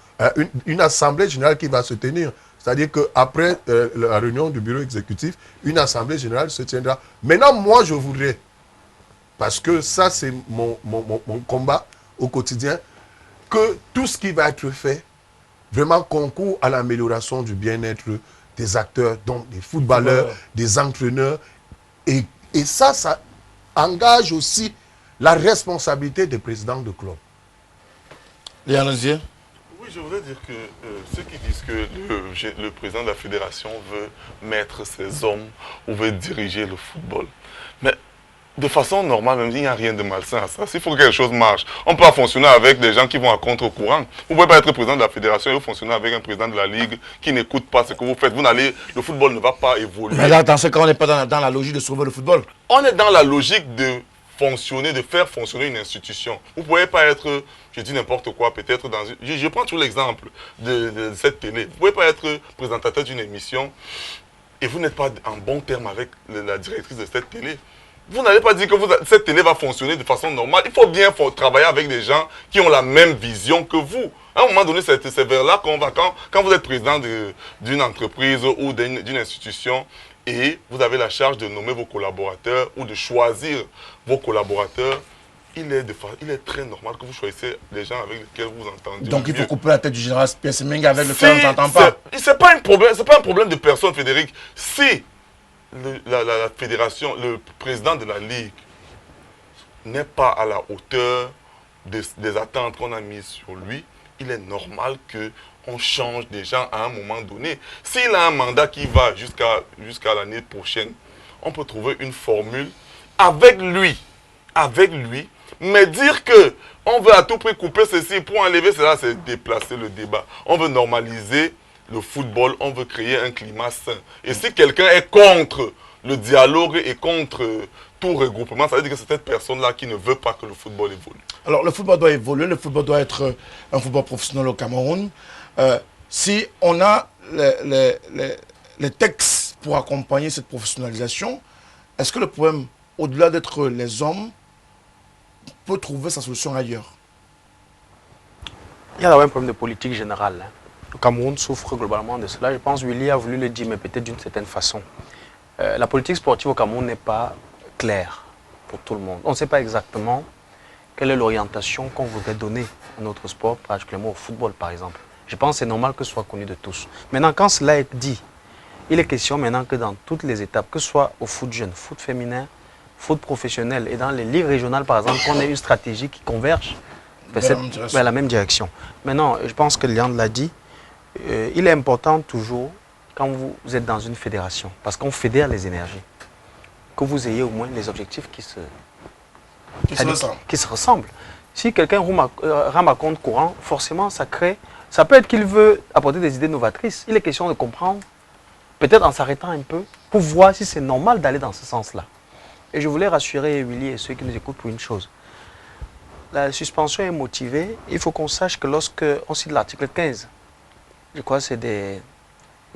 B: une assemblée générale qui va se tenir. C'est-à-dire qu'après la réunion du bureau exécutif, une assemblée générale se tiendra. Maintenant, moi, je voudrais, parce que ça, c'est mon combat au quotidien, que tout ce qui va être fait vraiment concourt à l'amélioration du bien-être des acteurs, donc des footballeurs, des entraîneurs. Et ça engage aussi la responsabilité des présidents de club.
A: Léon Lazier.
C: Oui, je voudrais dire que ceux qui disent que le président de la fédération veut mettre ses hommes ou veut diriger le football. Mais de façon normale, même il n'y a rien de malsain à ça. S'il faut que quelque chose marche, on peut pas fonctionner avec des gens qui vont à contre-courant. Vous ne pouvez pas être président de la fédération et vous fonctionner avec un président de la ligue qui n'écoute pas ce que vous faites. Le football ne va pas évoluer.
A: Mais là, dans ce cas, on n'est pas dans la logique de sauver le football.
C: On est dans la logique de fonctionner, de faire fonctionner une institution. Vous ne pouvez pas être, je dis n'importe quoi, peut-être dans une... Je prends toujours l'exemple de cette télé. Vous ne pouvez pas être présentateur d'une émission et vous n'êtes pas en bon terme avec la directrice de cette télé. Vous n'allez pas dire que cette télé va fonctionner de façon normale. Il faut bien travailler avec des gens qui ont la même vision que vous. À un moment donné, c'est vers là qu'on va. Quand vous êtes président d'une entreprise ou d'une institution et vous avez la charge de nommer vos collaborateurs ou de choisir vos collaborateurs, il est très normal que vous choisissez les gens avec lesquels vous entendez.
A: Donc il faut couper la tête du général Pierre Semengue avec lequel on ne s'entend pas.
C: C'est pas un problème de personne, Frédéric. Si la fédération, le président de la ligue n'est pas à la hauteur des attentes qu'on a mises sur lui, il est normal qu'on change des gens à un moment donné. S'il a un mandat qui va jusqu'à l'année prochaine, on peut trouver une formule avec lui, mais dire que on veut à tout prix couper ceci pour enlever cela, c'est déplacer le débat. On veut normaliser le football, on veut créer un climat sain. Et si quelqu'un est contre le dialogue et contre tout regroupement, ça veut dire que c'est cette personne-là qui ne veut pas que le football évolue.
A: Alors, le football doit évoluer, le football doit être un football professionnel au Cameroun. Si on a les textes pour accompagner cette professionnalisation, est-ce que le problème, au-delà d'être les hommes, peut trouver sa solution ailleurs?
D: Il y a d'abord un problème de politique générale. Hein. Le Cameroun souffre globalement de cela. Je pense que Willy a voulu le dire, mais peut-être d'une certaine façon. La politique sportive au Cameroun n'est pas claire pour tout le monde. On ne sait pas exactement quelle est l'orientation qu'on voudrait donner à notre sport, particulièrement au football par exemple. Je pense que c'est normal que ce soit connu de tous. Maintenant, quand cela est dit, il est question maintenant que dans toutes les étapes, que ce soit au foot jeune, foot féminin, foot professionnel et dans les ligues régionales par exemple, qu'on ait une stratégie qui converge vers la même direction. Maintenant, je pense que Léandre l'a dit, il est important toujours, quand vous êtes dans une fédération, parce qu'on fédère les énergies, que vous ayez au moins les objectifs qui se ressemblent. Si quelqu'un rame à compte courant, forcément, ça peut être qu'il veut apporter des idées novatrices. Il est question de comprendre, peut-être en s'arrêtant un peu, pour voir si c'est normal d'aller dans ce sens-là. Et je voulais rassurer Willy et ceux qui nous écoutent pour une chose. La suspension est motivée. Il faut qu'on sache que lorsque on cite l'article 15, je crois que c'est des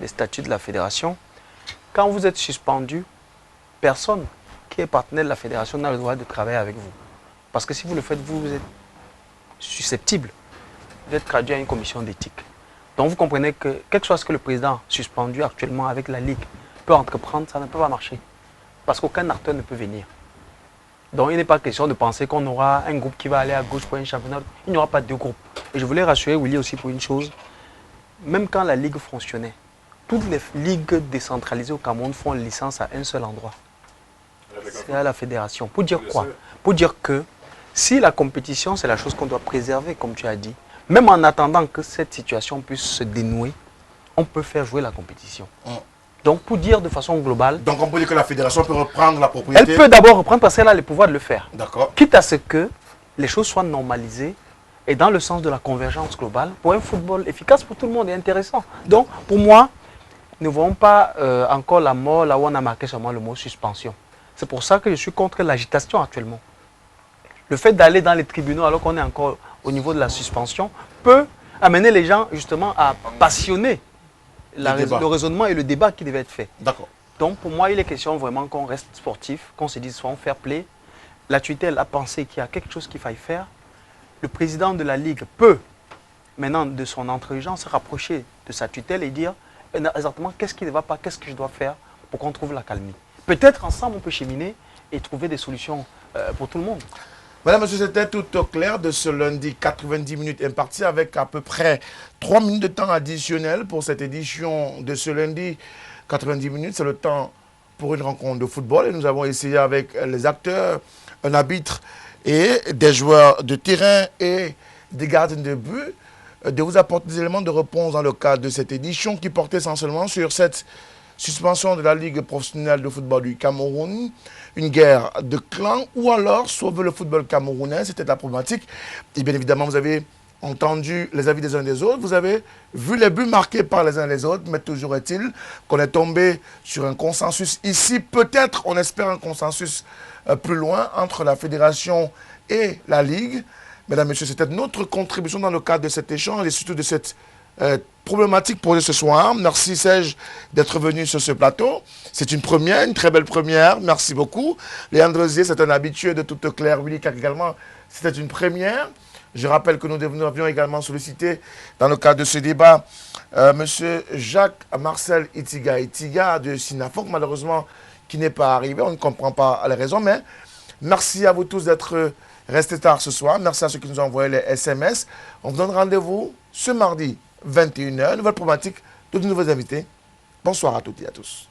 D: statuts de la fédération, quand vous êtes suspendu, personne qui est partenaire de la fédération n'a le droit de travailler avec vous. Parce que si vous le faites, vous êtes susceptible d'être traduit à une commission d'éthique. Donc vous comprenez que, quel que soit ce que le président suspendu actuellement avec la Ligue peut entreprendre, ça ne peut pas marcher. Parce qu'aucun acteur ne peut venir. Donc il n'est pas question de penser qu'on aura un groupe qui va aller à gauche pour un championnat. Il n'y aura pas deux groupes. Et je voulais rassurer Willy aussi pour une chose. Même quand la Ligue fonctionnait, toutes les ligues décentralisées au Cameroun font licence à un seul endroit. C'est à la fédération. Pour dire quoi? Pour dire que si la compétition, c'est la chose qu'on doit préserver, comme tu as dit, même en attendant que cette situation puisse se dénouer, on peut faire jouer la compétition. Donc, pour dire de façon globale...
A: Donc, on peut dire que la fédération peut reprendre la propriété?
D: Elle peut d'abord reprendre parce qu'elle a le pouvoir de le faire.
A: D'accord.
D: Quitte à ce que les choses soient normalisées et dans le sens de la convergence globale pour un football efficace pour tout le monde et intéressant. Donc, pour moi, ne voyons pas encore la mort là où on a marqué seulement le mot suspension. C'est pour ça que je suis contre l'agitation actuellement. Le fait d'aller dans les tribunaux alors qu'on est encore au niveau de la suspension peut amener les gens justement à passionner le raisonnement et le débat qui devait être fait.
A: D'accord.
D: Donc pour moi, il est question vraiment qu'on reste sportif, qu'on se dise souvent fair play. La tutelle a pensé qu'il y a quelque chose qu'il faille faire. Le président de la Ligue peut, maintenant de son intelligence, se rapprocher de sa tutelle et dire exactement qu'est-ce qui ne va pas, qu'est-ce que je dois faire pour qu'on trouve la calmie. Peut-être ensemble on peut cheminer et trouver des solutions pour tout le monde.
A: Madame, monsieur, c'était tout au clair de ce lundi, 90 minutes imparties avec à peu près 3 minutes de temps additionnel pour cette édition de ce lundi. 90 minutes, c'est le temps pour une rencontre de football et nous avons essayé avec les acteurs, un arbitre et des joueurs de terrain et des gardiens de but de vous apporter des éléments de réponse dans le cadre de cette édition qui portait essentiellement sur cette suspension de la Ligue professionnelle de football du Cameroun, une guerre de clans ou alors sauver le football camerounais, c'était la problématique. Et bien évidemment, vous avez entendu les avis des uns des autres, vous avez vu les buts marqués par les uns et les autres, mais toujours est-il qu'on est tombé sur un consensus ici. Peut-être, on espère un consensus plus loin entre la fédération et la Ligue. Mesdames et messieurs, c'était notre contribution dans le cadre de cet échange et surtout de cette problématique posée ce soir. Merci Serge d'être venu sur ce plateau. C'est une première, une très belle première. Merci beaucoup. Léandre Zier, c'est un habitué de Toute Claire. Willy Kak également, c'était une première. Je rappelle que nous avions également sollicité dans le cadre de ce débat monsieur Jacques-Marcel Itiga de Sinafok, malheureusement qui n'est pas arrivé. On ne comprend pas les raisons, mais merci à vous tous d'être restés tard ce soir. Merci à ceux qui nous ont envoyé les SMS. On vous donne rendez-vous ce mardi 21h. Nouvelle problématique, de nouveaux invités. Bonsoir à toutes et à tous.